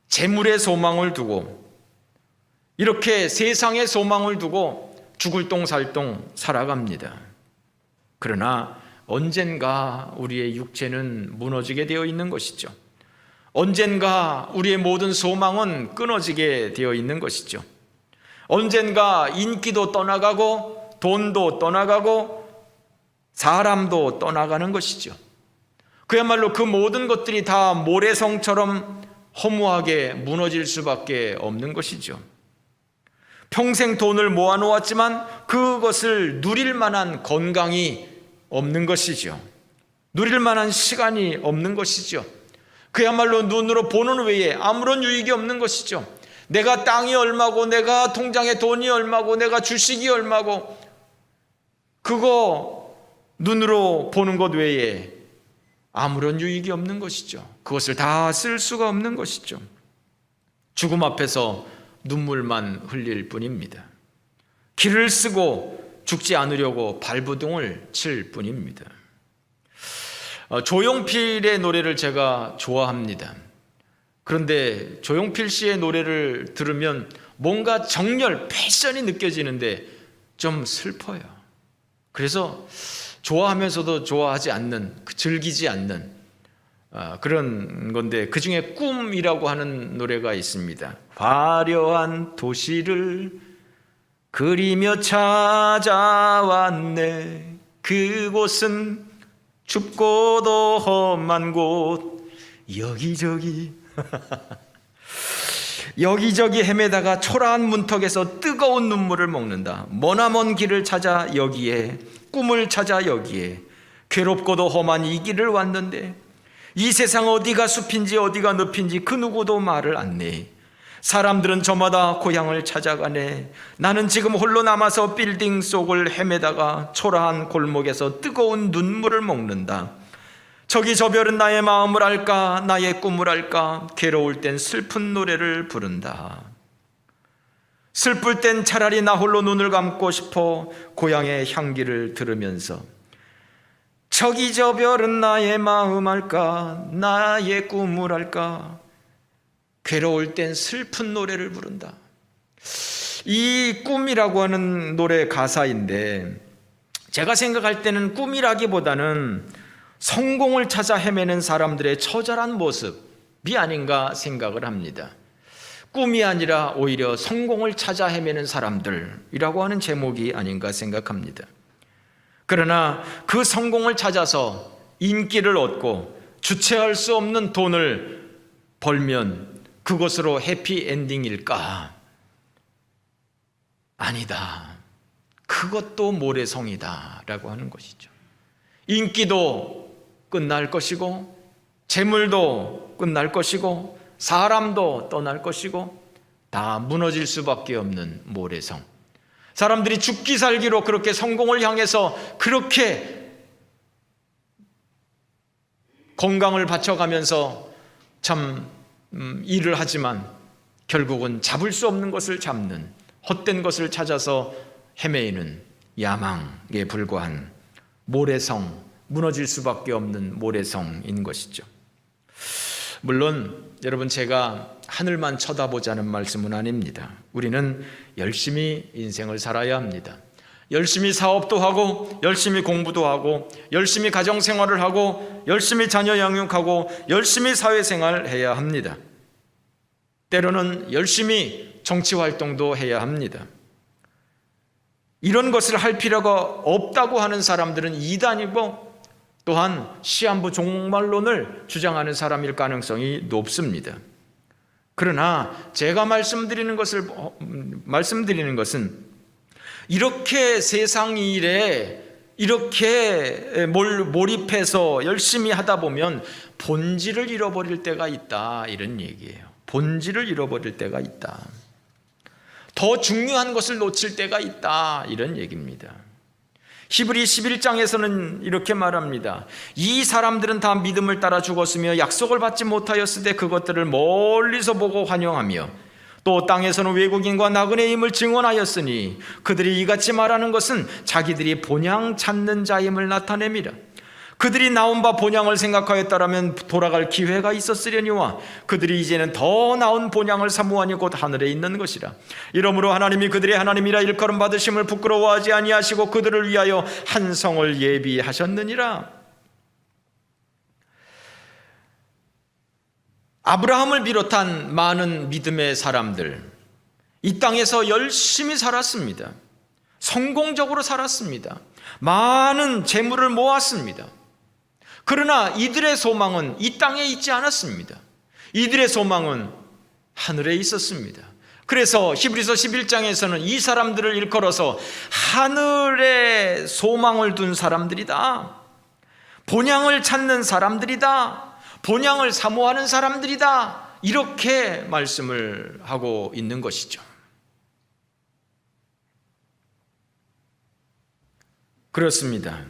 재물의 소망을 두고 이렇게 세상의 소망을 두고 죽을 똥살똥 살아갑니다. 그러나 언젠가 우리의 육체는 무너지게 되어 있는 것이죠. 언젠가 우리의 모든 소망은 끊어지게 되어 있는 것이죠. 언젠가 인기도 떠나가고 돈도 떠나가고 사람도 떠나가는 것이죠. 그야말로 그 모든 것들이 다 모래성처럼 허무하게 무너질 수밖에 없는 것이죠. 평생 돈을 모아놓았지만 그것을 누릴 만한 건강이 없는 것이죠. 누릴 만한 시간이 없는 것이죠. 그야말로 눈으로 보는 외에 아무런 유익이 없는 것이죠. 내가 땅이 얼마고 내가 통장에 돈이 얼마고 내가 주식이 얼마고 그거 눈으로 보는 것 외에 아무런 유익이 없는 것이죠. 그것을 다 쓸 수가 없는 것이죠. 죽음 앞에서 눈물만 흘릴 뿐입니다. 기를 쓰고 죽지 않으려고 발부둥을 칠 뿐입니다. 조용필의 노래를 제가 좋아합니다. 그런데 조용필 씨의 노래를 들으면 뭔가 정열, 패션이 느껴지는데 좀 슬퍼요. 그래서 좋아하면서도 좋아하지 않는, 즐기지 않는 그런 건데 그 중에 꿈이라고 하는 노래가 있습니다. 화려한 도시를 그리며 찾아왔네. 그곳은 춥고도 험한 곳 여기저기 여기저기 헤매다가 초라한 문턱에서 뜨거운 눈물을 먹는다. 머나먼 길을 찾아 여기에 꿈을 찾아 여기에 괴롭고도 험한 이 길을 왔는데 이 세상 어디가 숲인지 어디가 늪인지 그 누구도 말을 안 내. 사람들은 저마다 고향을 찾아가네. 나는 지금 홀로 남아서 빌딩 속을 헤매다가 초라한 골목에서 뜨거운 눈물을 먹는다. 저기 저 별은 나의 마음을 알까 나의 꿈을 알까 괴로울 땐 슬픈 노래를 부른다. 슬플 땐 차라리 나 홀로 눈을 감고 싶어 고향의 향기를 들으면서 저기 저 별은 나의 마음 알까 나의 꿈을 알까 괴로울 땐 슬픈 노래를 부른다. 이 꿈이라고 하는 노래 가사인데 제가 생각할 때는 꿈이라기보다는 성공을 찾아 헤매는 사람들의 처절한 모습이 아닌가 생각을 합니다. 꿈이 아니라 오히려 성공을 찾아 헤매는 사람들이라고 하는 제목이 아닌가 생각합니다. 그러나 그 성공을 찾아서 인기를 얻고 주체할 수 없는 돈을 벌면 그것으로 해피엔딩일까? 아니다. 그것도 모래성이다 라고 하는 것이죠. 인기도 끝날 것이고 재물도 끝날 것이고 사람도 떠날 것이고 다 무너질 수밖에 없는 모래성. 사람들이 죽기 살기로 그렇게 성공을 향해서 그렇게 건강을 바쳐가면서 참 일을 하지만 결국은 잡을 수 없는 것을 잡는 헛된 것을 찾아서 헤매이는 야망에 불과한 모래성, 무너질 수밖에 없는 모래성인 것이죠. 물론 여러분 제가 하늘만 쳐다보자는 말씀은 아닙니다. 우리는 열심히 인생을 살아야 합니다. 열심히 사업도 하고 열심히 공부도 하고 열심히 가정생활을 하고 열심히 자녀 양육하고 열심히 사회생활을 해야 합니다. 때로는 열심히 정치활동도 해야 합니다. 이런 것을 할 필요가 없다고 하는 사람들은 이단이고 또한 시한부 종말론을 주장하는 사람일 가능성이 높습니다. 그러나 제가 말씀드리는 것은 이렇게 세상 일에 이렇게 몰입해서 열심히 하다 보면 본질을 잃어버릴 때가 있다, 이런 얘기예요. 본질을 잃어버릴 때가 있다. 더 중요한 것을 놓칠 때가 있다, 이런 얘기입니다. 히브리 11장에서는 이렇게 말합니다. 이 사람들은 다 믿음을 따라 죽었으며 약속을 받지 못하였을 때 그것들을 멀리서 보고 환영하며 또 땅에서는 외국인과 나그네의 힘을 증언하였으니 그들이 이같이 말하는 것은 자기들이 본향 찾는 자임을 나타냅니다. 그들이 나온 바 본향을 생각하였다라면 돌아갈 기회가 있었으려니와 그들이 이제는 더 나은 본향을 사모하니 곧 하늘에 있는 것이라. 이러므로 하나님이 그들의 하나님이라 일컬음 받으심을 부끄러워하지 아니하시고 그들을 위하여 한 성을 예비하셨느니라. 아브라함을 비롯한 많은 믿음의 사람들, 이 땅에서 열심히 살았습니다. 성공적으로 살았습니다. 많은 재물을 모았습니다. 그러나 이들의 소망은 이 땅에 있지 않았습니다. 이들의 소망은 하늘에 있었습니다. 그래서 히브리서 11장에서는 이 사람들을 일컬어서 하늘에 소망을 둔 사람들이다, 본향을 찾는 사람들이다, 본향을 사모하는 사람들이다, 이렇게 말씀을 하고 있는 것이죠. 그렇습니다.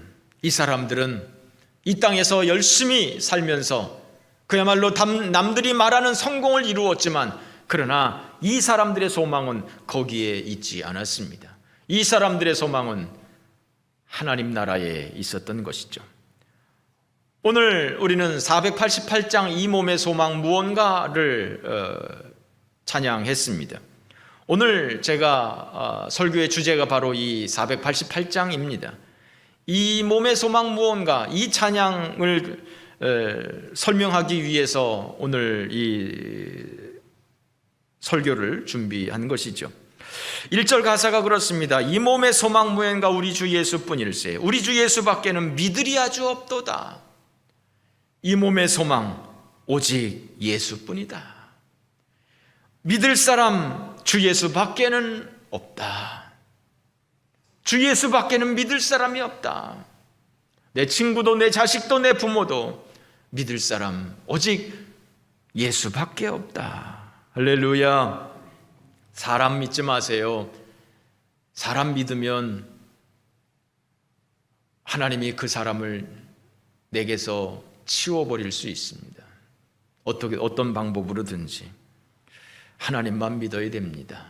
이 사람들은 이 땅에서 열심히 살면서 그야말로 남들이 말하는 성공을 이루었지만 그러나 이 사람들의 소망은 거기에 있지 않았습니다. 이 사람들의 소망은 하나님 나라에 있었던 것이죠. 오늘 우리는 488장 이 몸의 소망 무언가를 찬양했습니다. 오늘 제가 설교의 주제가 바로 이 488장입니다. 이 몸의 소망 무언가, 이 찬양을 설명하기 위해서 오늘 이 설교를 준비한 것이죠. 1절 가사가 그렇습니다. 이 몸의 소망 무언가 우리 주 예수뿐일세. 우리 주 예수밖에는 믿으리 아주 없도다. 이 몸의 소망 오직 예수뿐이다. 믿을 사람 주 예수밖에는 없다. 주 예수밖에는 믿을 사람이 없다. 내 친구도 내 자식도 내 부모도 믿을 사람 오직 예수밖에 없다. 할렐루야. 사람 믿지 마세요. 사람 믿으면 하나님이 그 사람을 내게서 치워버릴 수 있습니다. 어떤 방법으로든지 하나님만 믿어야 됩니다.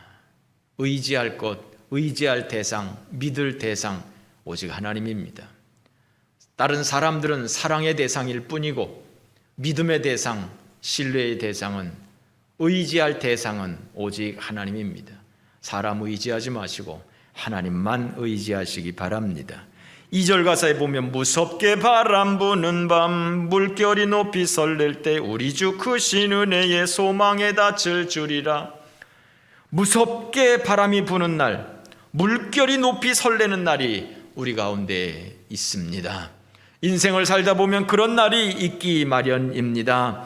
의지할 것, 의지할 대상, 믿을 대상 오직 하나님입니다. 다른 사람들은 사랑의 대상일 뿐이고 믿음의 대상, 신뢰의 대상은, 의지할 대상은 오직 하나님입니다. 사람 의지하지 마시고 하나님만 의지하시기 바랍니다. 2절 가사에 보면 무섭게 바람 부는 밤 물결이 높이 설렐 때 우리 주 크신 은혜의 소망에 닿을 줄이라. 무섭게 바람이 부는 날, 물결이 높이 설레는 날이 우리 가운데 있습니다. 인생을 살다 보면 그런 날이 있기 마련입니다.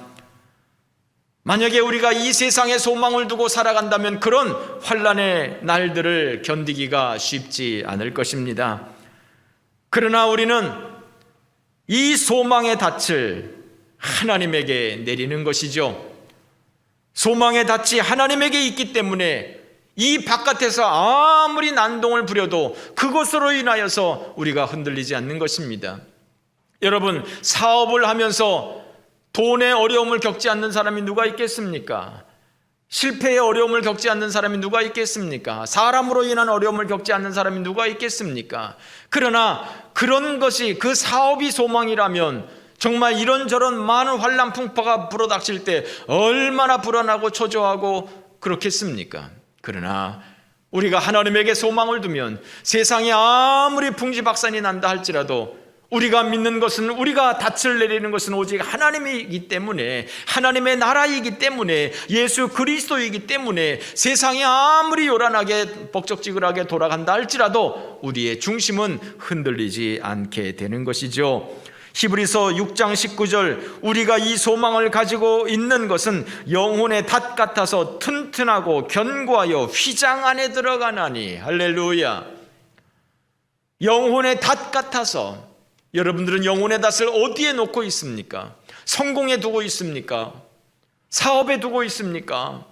만약에 우리가 이 세상에 소망을 두고 살아간다면 그런 환난의 날들을 견디기가 쉽지 않을 것입니다. 그러나 우리는 이 소망의 닻을 하나님에게 내리는 것이죠. 소망의 닻이 하나님에게 있기 때문에 이 바깥에서 아무리 난동을 부려도 그것으로 인하여서 우리가 흔들리지 않는 것입니다. 여러분, 사업을 하면서 돈의 어려움을 겪지 않는 사람이 누가 있겠습니까? 실패의 어려움을 겪지 않는 사람이 누가 있겠습니까? 사람으로 인한 어려움을 겪지 않는 사람이 누가 있겠습니까? 그러나 그런 것이, 그 사업이 소망이라면 정말 이런저런 많은 환난 풍파가 불어닥칠 때 얼마나 불안하고 초조하고 그렇겠습니까? 그러나 우리가 하나님에게 소망을 두면 세상에 아무리 풍지박산이 난다 할지라도 우리가 믿는 것은, 우리가 닻을 내리는 것은 오직 하나님이기 때문에, 하나님의 나라이기 때문에, 예수 그리스도이기 때문에 세상이 아무리 요란하게 벅적지근하게 돌아간다 할지라도 우리의 중심은 흔들리지 않게 되는 것이죠. 히브리서 6장 19절, 우리가 이 소망을 가지고 있는 것은 영혼의 닷 같아서 튼튼하고 견고하여 휘장 안에 들어가나니. 할렐루야. 영혼의 닷 같아서. 여러분들은 영혼의 닷을 어디에 놓고 있습니까? 성공에 두고 있습니까? 사업에 두고 있습니까?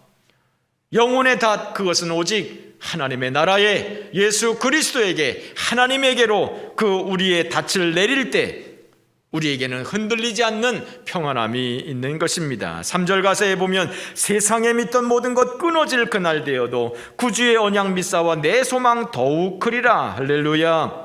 영혼의 닷, 그것은 오직 하나님의 나라에 예수 그리스도에게, 하나님에게로 그 우리의 닻을 내릴 때 우리에게는 흔들리지 않는 평안함이 있는 것입니다. 3절 가사에 보면 세상에 믿던 모든 것 끊어질 그날 되어도 구주의 언약 믿사와 내 소망 더욱 크리라. 할렐루야.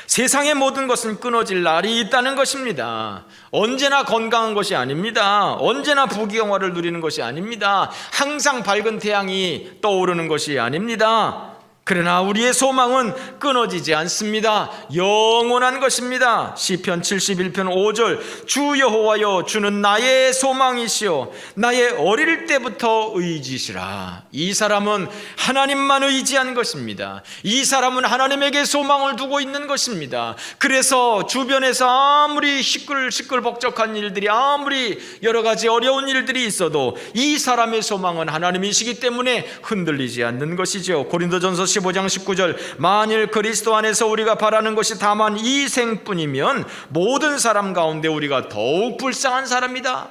세상의 모든 것은 끊어질 날이 있다는 것입니다. 언제나 건강한 것이 아닙니다. 언제나 부귀영화를 누리는 것이 아닙니다. 항상 밝은 태양이 떠오르는 것이 아닙니다. 그러나 우리의 소망은 끊어지지 않습니다. 영원한 것입니다. 시편 71편 5절, 주 여호와여, 주는 나의 소망이시오, 나의 어릴 때부터 의지시라. 이 사람은 하나님만 의지한 것입니다. 이 사람은 하나님에게 소망을 두고 있는 것입니다. 그래서 주변에서 아무리 시끌벅적한 일들이, 아무리 여러 가지 어려운 일들이 있어도 이 사람의 소망은 하나님이시기 때문에 흔들리지 않는 것이죠. 고린도전서 15장 19절, 만일 그리스도 안에서 우리가 바라는 것이 다만 이 생뿐이면 모든 사람 가운데 우리가 더욱 불쌍한 사람이다.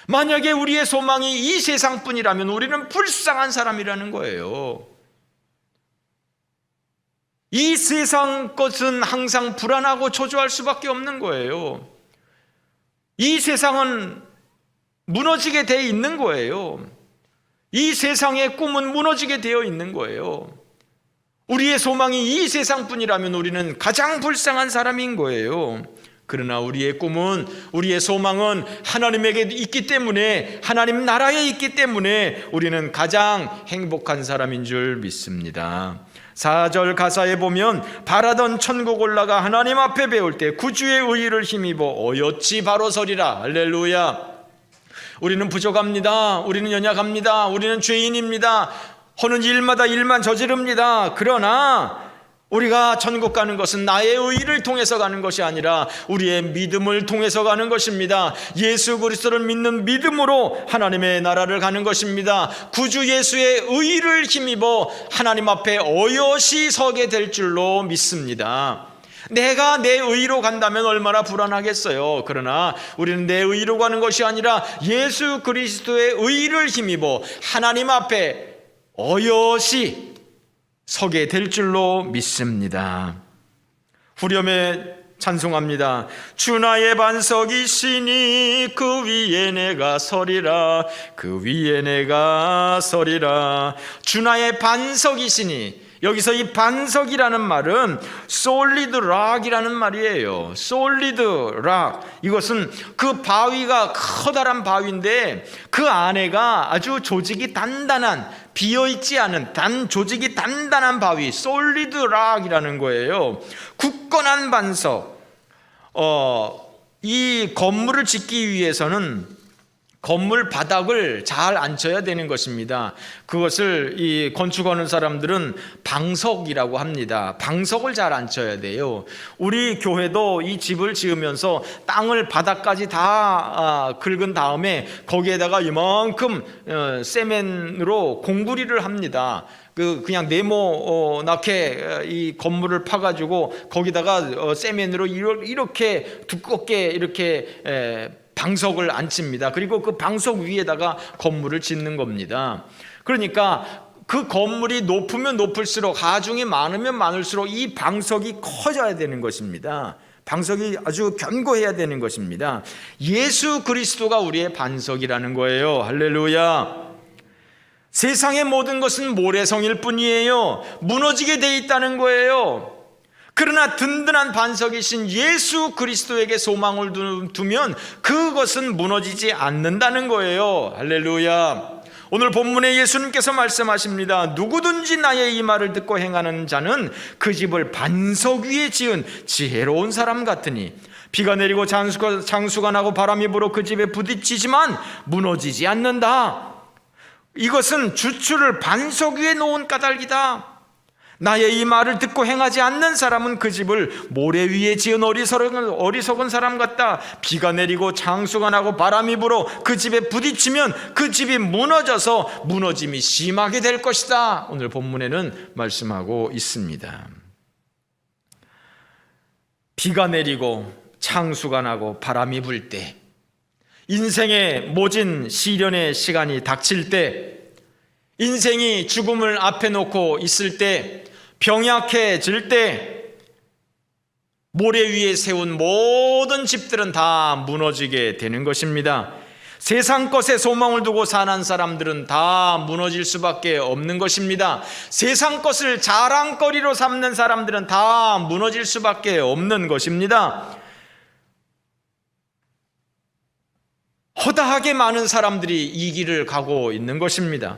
만약에 우리의 소망이 이 세상뿐이라면 우리는 불쌍한 사람이라는 거예요. 이 세상 것은 항상 불안하고 초조할 수밖에 없는 거예요. 이 세상은 무너지게 되어 있는 거예요. 이 세상의 꿈은 무너지게 되어 있는 거예요. 우리의 소망이 이 세상뿐이라면 우리는 가장 불쌍한 사람인 거예요. 그러나 우리의 꿈은, 우리의 소망은 하나님에게 있기 때문에, 하나님 나라에 있기 때문에 우리는 가장 행복한 사람인 줄 믿습니다. 4절 가사에 보면 바라던 천국 올라가 하나님 앞에 배울 때 구주의 의의를 힘입어 어여치 바로 서리라. 할렐루야. 우리는 부족합니다. 우리는 연약합니다. 우리는 죄인입니다. 하는 일마다 일만 저지릅니다. 그러나 우리가 천국 가는 것은 나의 의의를 통해서 가는 것이 아니라 우리의 믿음을 통해서 가는 것입니다. 예수 그리스도를 믿는 믿음으로 하나님의 나라를 가는 것입니다. 구주 예수의 의의를 힘입어 하나님 앞에 어여시 서게 될 줄로 믿습니다. 내가 내 의로 간다면 얼마나 불안하겠어요. 그러나 우리는 내 의로 가는 것이 아니라 예수 그리스도의 의를 힘입어 하나님 앞에 어여시 서게 될 줄로 믿습니다. 후렴에 찬송합니다. 주 나의 반석이시니 그 위에 내가 서리라. 그 위에 내가 서리라. 주 나의 반석이시니, 여기서 이 반석이라는 말은 solid rock이라는 말이에요. solid rock. 이것은 그 바위가 커다란 바위인데 그 안에가 아주 조직이 단단한, 비어있지 않은 조직이 단단한 바위, solid rock이라는 거예요. 굳건한 반석. 이 건물을 짓기 위해서는 건물 바닥을 잘 앉혀야 되는 것입니다. 그것을 이 건축하는 사람들은 방석이라고 합니다. 방석을 잘 앉혀야 돼요. 우리 교회도 이 집을 지으면서 땅을 바닥까지 다 긁은 다음에 거기에다가 이만큼 세멘으로 공구리를 합니다. 그냥 네모나게 이 건물을 파가지고 거기다가 세멘으로 이렇게 두껍게 이렇게 방석을 앉힙니다. 그리고 그 방석 위에다가 건물을 짓는 겁니다. 그러니까 그 건물이 높으면 높을수록, 하중이 많으면 많을수록 이 방석이 커져야 되는 것입니다. 방석이 아주 견고해야 되는 것입니다. 예수 그리스도가 우리의 반석이라는 거예요. 할렐루야. 세상의 모든 것은 모래성일 뿐이에요. 무너지게 돼 있다는 거예요. 그러나 든든한 반석이신 예수 그리스도에게 소망을 두면 그것은 무너지지 않는다는 거예요. 할렐루야. 오늘 본문에 예수님께서 말씀하십니다. 누구든지 나의 이 말을 듣고 행하는 자는 그 집을 반석 위에 지은 지혜로운 사람 같으니 비가 내리고 장수가 나고 바람이 불어 그 집에 부딪히지만 무너지지 않는다. 이것은 주추를 반석 위에 놓은 까닭이다. 나의 이 말을 듣고 행하지 않는 사람은 그 집을 모래 위에 지은 어리석은 사람 같다. 비가 내리고 장수가 나고 바람이 불어 그 집에 부딪히면 그 집이 무너져서 무너짐이 심하게 될 것이다. 오늘 본문에는 말씀하고 있습니다. 비가 내리고 창수가 나고 바람이 불 때, 인생의 모진 시련의 시간이 닥칠 때, 인생이 죽음을 앞에 놓고 있을 때, 병약해질 때, 모래 위에 세운 모든 집들은 다 무너지게 되는 것입니다. 세상 것에 소망을 두고 사는 사람들은 다 무너질 수밖에 없는 것입니다. 세상 것을 자랑거리로 삼는 사람들은 다 무너질 수밖에 없는 것입니다. 허다하게 많은 사람들이 이 길을 가고 있는 것입니다.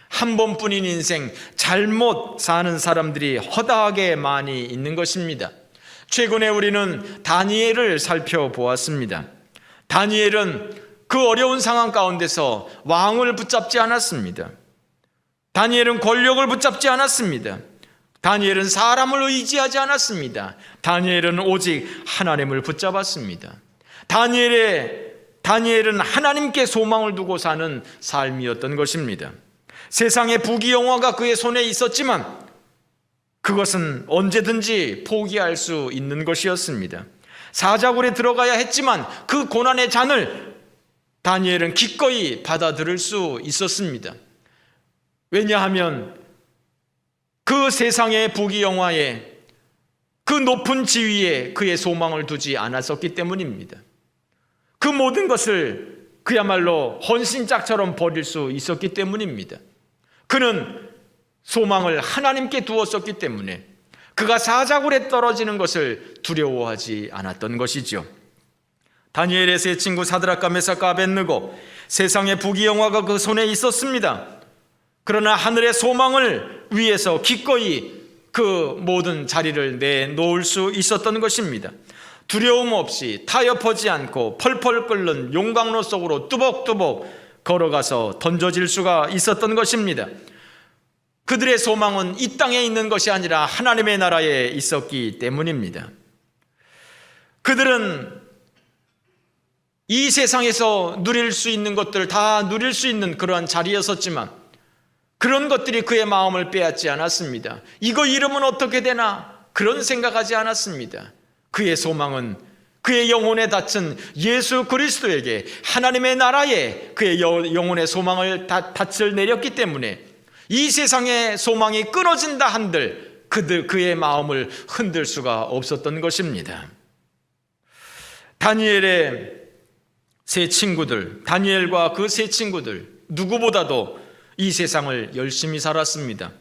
한 번뿐인 인생 잘못 사는 사람들이 허다하게 많이 있는 것입니다. 최근에 우리는 다니엘을 살펴보았습니다. 다니엘은 그 어려운 상황 가운데서 왕을 붙잡지 않았습니다. 다니엘은 권력을 붙잡지 않았습니다. 다니엘은 사람을 의지하지 않았습니다. 다니엘은 오직 하나님을 붙잡았습니다. 다니엘은 하나님께 소망을 두고 사는 삶이었던 것입니다. 세상의 부귀영화가 그의 손에 있었지만 그것은 언제든지 포기할 수 있는 것이었습니다. 사자굴에 들어가야 했지만 그 고난의 잔을 다니엘은 기꺼이 받아들일 수 있었습니다. 왜냐하면 그 세상의 부귀영화에, 그 높은 지위에 그의 소망을 두지 않았었기 때문입니다. 그 모든 것을 그야말로 헌신짝처럼 버릴 수 있었기 때문입니다. 그는 소망을 하나님께 두었었기 때문에 그가 사자굴에 떨어지는 것을 두려워하지 않았던 것이죠. 다니엘의 세 친구 사드락과 메삭과 아벳느고, 세상의 부귀영화가 그 손에 있었습니다. 그러나 하늘의 소망을 위해서 기꺼이 그 모든 자리를 내놓을 수 있었던 것입니다. 두려움 없이 타협하지 않고 펄펄 끓는 용광로 속으로 뚜벅뚜벅 걸어가서 던져질 수가 있었던 것입니다. 그들의 소망은 이 땅에 있는 것이 아니라 하나님의 나라에 있었기 때문입니다. 그들은 이 세상에서 누릴 수 있는 것들을 다 누릴 수 있는 그러한 자리였었지만 그런 것들이 그의 마음을 빼앗지 않았습니다. 이거 잃으면 어떻게 되나 그런 생각하지 않았습니다. 그의 소망은 그의 영혼에 닫힌 예수 그리스도에게, 하나님의 나라에 그의 영혼의 소망을 닻을 내렸기 때문에 이 세상의 소망이 끊어진다 한들 그의 마음을 흔들 수가 없었던 것입니다. 다니엘의 세 친구들, 다니엘과 그 세 친구들, 누구보다도 이 세상을 열심히 살았습니다.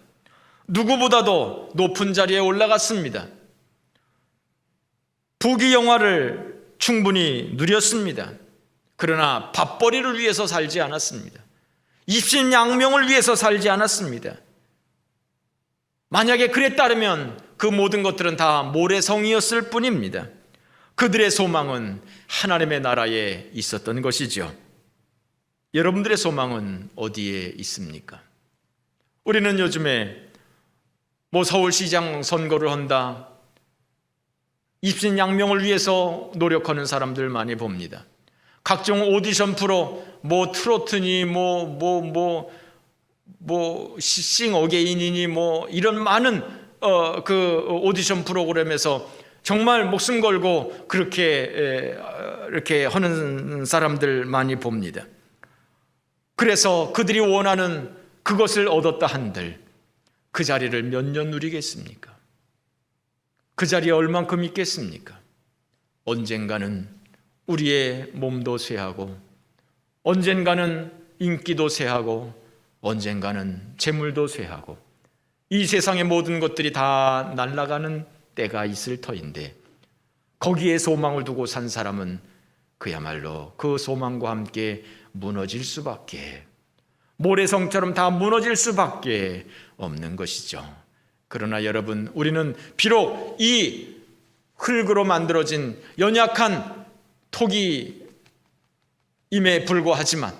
누구보다도 높은 자리에 올라갔습니다. 부귀영화를 충분히 누렸습니다. 그러나 밥벌이를 위해서 살지 않았습니다. 입신양명을 위해서 살지 않았습니다. 만약에 그랬다면 그 모든 것들은 다 모래성이었을 뿐입니다. 그들의 소망은 하나님의 나라에 있었던 것이죠. 여러분들의 소망은 어디에 있습니까? 우리는 요즘에 서울시장 선거를 한다, 입신양명을 위해서 노력하는 사람들 많이 봅니다. 각종 오디션 프로, 트로트니, 싱 어게인이니, 이런 많은 그 오디션 프로그램에서 정말 목숨 걸고 이렇게 하는 사람들 많이 봅니다. 그래서 그들이 원하는 그것을 얻었다 한들 그 자리를 몇 년 누리겠습니까? 그 자리에 얼만큼 있겠습니까? 언젠가는 우리의 몸도 쇠하고, 언젠가는 인기도 쇠하고, 언젠가는 재물도 쇠하고, 이 세상의 모든 것들이 다 날아가는 때가 있을 터인데 거기에 소망을 두고 산 사람은 그야말로 그 소망과 함께 무너질 수밖에, 모래성처럼 다 무너질 수밖에 없는 것이죠. 그러나 여러분, 우리는 비록 이 흙으로 만들어진 연약한 토기임에 불구하지만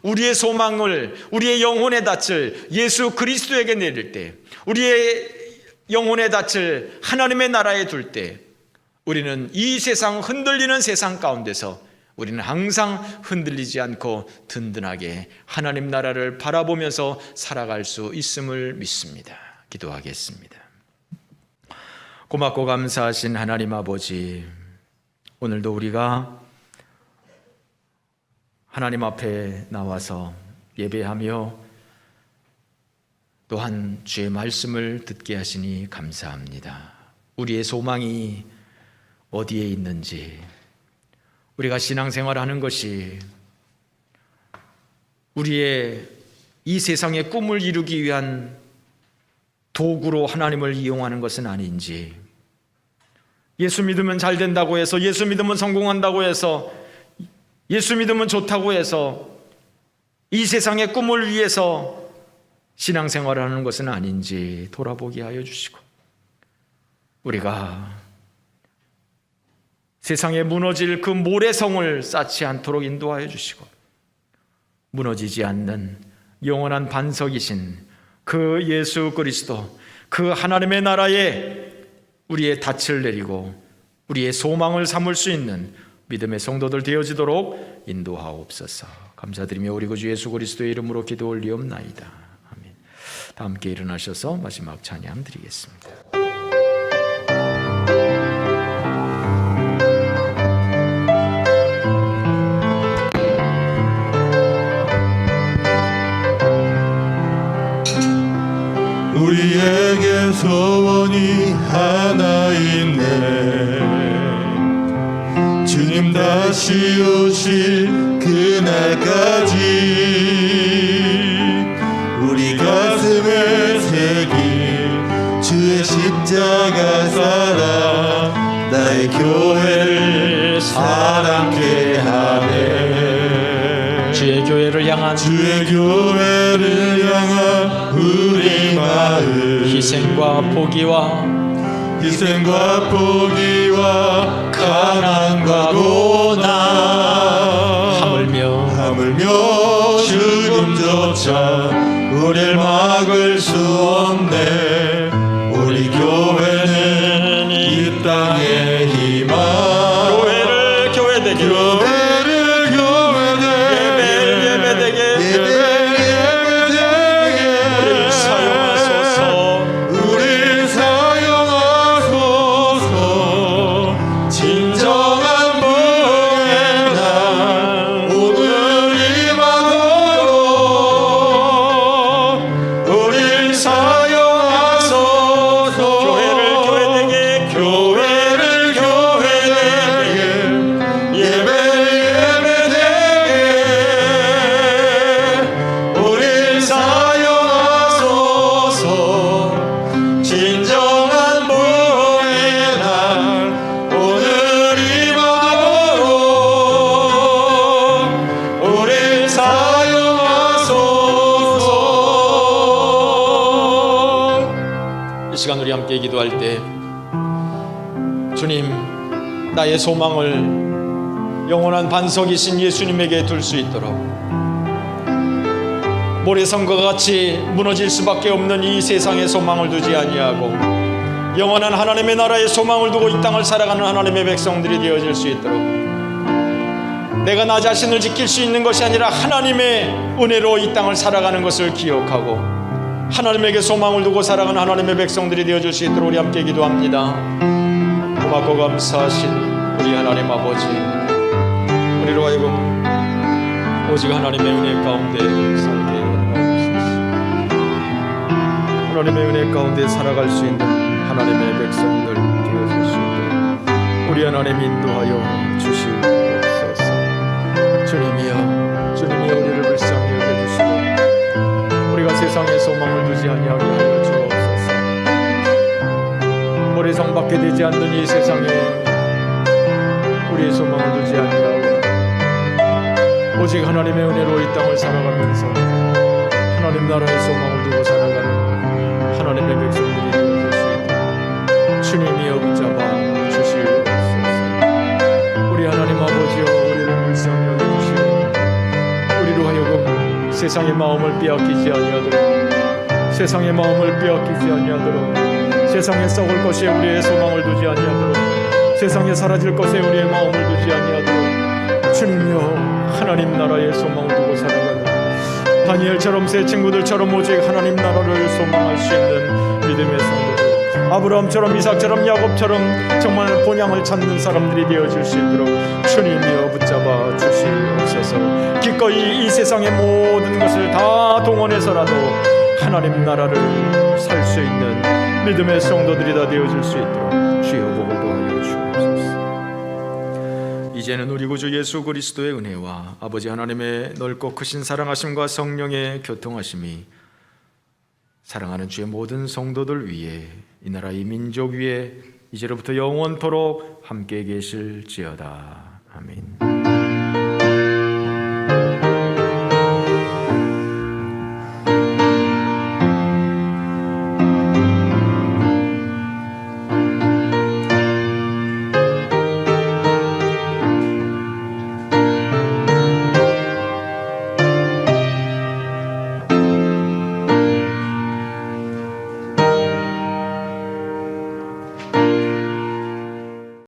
우리의 소망을, 우리의 영혼의 닻을 예수 그리스도에게 내릴 때, 우리의 영혼의 닻을 하나님의 나라에 둘 때 우리는 이 세상 흔들리는 세상 가운데서 우리는 항상 흔들리지 않고 든든하게 하나님 나라를 바라보면서 살아갈 수 있음을 믿습니다. 기도하겠습니다. 고맙고 감사하신 하나님 아버지, 오늘도 우리가 하나님 앞에 나와서 예배하며 또한 주의 말씀을 듣게 하시니 감사합니다. 우리의 소망이 어디에 있는지, 우리가 신앙생활을 하는 것이 우리의 이 세상의 꿈을 이루기 위한 도구로 하나님을 이용하는 것은 아닌지, 예수 믿으면 잘 된다고 해서, 예수 믿으면 성공한다고 해서, 예수 믿으면 좋다고 해서 이 세상의 꿈을 위해서 신앙생활을 하는 것은 아닌지 돌아보게 하여 주시고, 우리가 세상에 무너질 그 모래성을 쌓지 않도록 인도하여 주시고, 무너지지 않는 영원한 반석이신 그 예수 그리스도, 그 하나님의 나라에 우리의 닻을 내리고 우리의 소망을 삼을 수 있는 믿음의 성도들 되어지도록 인도하옵소서. 감사드리며 우리 구주 예수 그리스도의 이름으로 기도 올리옵나이다. 아멘. 다 함께 일어나셔서 마지막 찬양 드리겠습니다. 우리에게 소원이 하나 있네. 주님 다시 오실 그날까지 우리 가슴에 새긴 주의 십자가 사랑, 나의 교회를 사랑케 하네. 주의 교회를 향한 우리 마음, 희생과 포기와 가난과 고난, 하물며 죽음조차 우릴 막을 수 없네. 우리 교회는 이 땅의 희망. 교회를 교회되게, 우리를 사용하소서. 진정한 부흥의 날 오늘이 마음으로 우릴 사용하소서. 교회를 교회되게, 예배되게 우릴 사용하소서. 진정한 부흥의 날 오늘이 마음으로 우릴 사용하소서. 이 시간 우리 함께 기도할 때, 주님, 나의 소망을 영원한 반석이신 예수님에게 둘 수 있도록, 모래성과 같이 무너질 수밖에 없는 이 세상의 소망을 두지 아니하고 영원한 하나님의 나라의 소망을 두고 이 땅을 살아가는 하나님의 백성들이 되어질 수 있도록, 내가 나 자신을 지킬 수 있는 것이 아니라 하나님의 은혜로 이 땅을 살아가는 것을 기억하고 하나님에게 소망을 두고 살아가는 하나님의 백성들이 되어질 수 있도록 우리 함께 기도합니다. 고맙고 감사하신 우리 하나님 아버지, 우리로 하여금 오직 하나님의 은혜 가운데 살게 하옵소서. 하나님의 은혜 가운데 살아갈 수 있는 하나님의 백성들 되어질 수 있도록 우리 하나님 인도하여 주시옵소서. 주님이여 우리를 불쌍히 여겨주시고 우리가 세상의 소망을 두지 아니하게 하여 주옵소서. 모래성밖에 되지 않는 이 세상에 우리의 소망을 두지 아니하고 오직 하나님의 은혜로 이 땅을 살아가면서 하나님 나라의 소망을 두고 살아가는 하나님의 백성들이 되어질 수 있도록 주님이여 붙잡아 주시옵소서. 우리 하나님 아버지여, 우리를 불쌍히 여겨주시고 우리로 하여금 세상의 마음을 빼앗기지 아니하도록, 세상의 마음을 빼앗기지 아니하도록, 세상에 썩을 것에 우리의 소망을 두지 아니하도록, 세상에 사라질 것에 우리의 마음을 두지 아니하도록 주님여 하나님 나라의 소망을 두고 살아가는 다니엘처럼 새 친구들처럼 오직 하나님 나라를 소망할 수 있는 믿음의 성도들, 아브라함처럼 이삭처럼 야곱처럼 정말 본향을 찾는 사람들이 되어질 수 있도록 주님이여 붙잡아 주시옵소서. 기꺼이 이 세상의 모든 것을 다 동원해서라도 하나님 나라를 살 수 있는 믿음의 성도들이 다 되어질 수 있도록 주여 복을 도하여 주옵소서. 이제는 우리 구주 예수 그리스도의 은혜와 아버지 하나님의 넓고 크신 사랑하심과 성령의 교통하심이 사랑하는 주의 모든 성도들 위에, 이 나라 이 민족 위에 이제로부터 영원토록 함께 계실지어다. 아멘.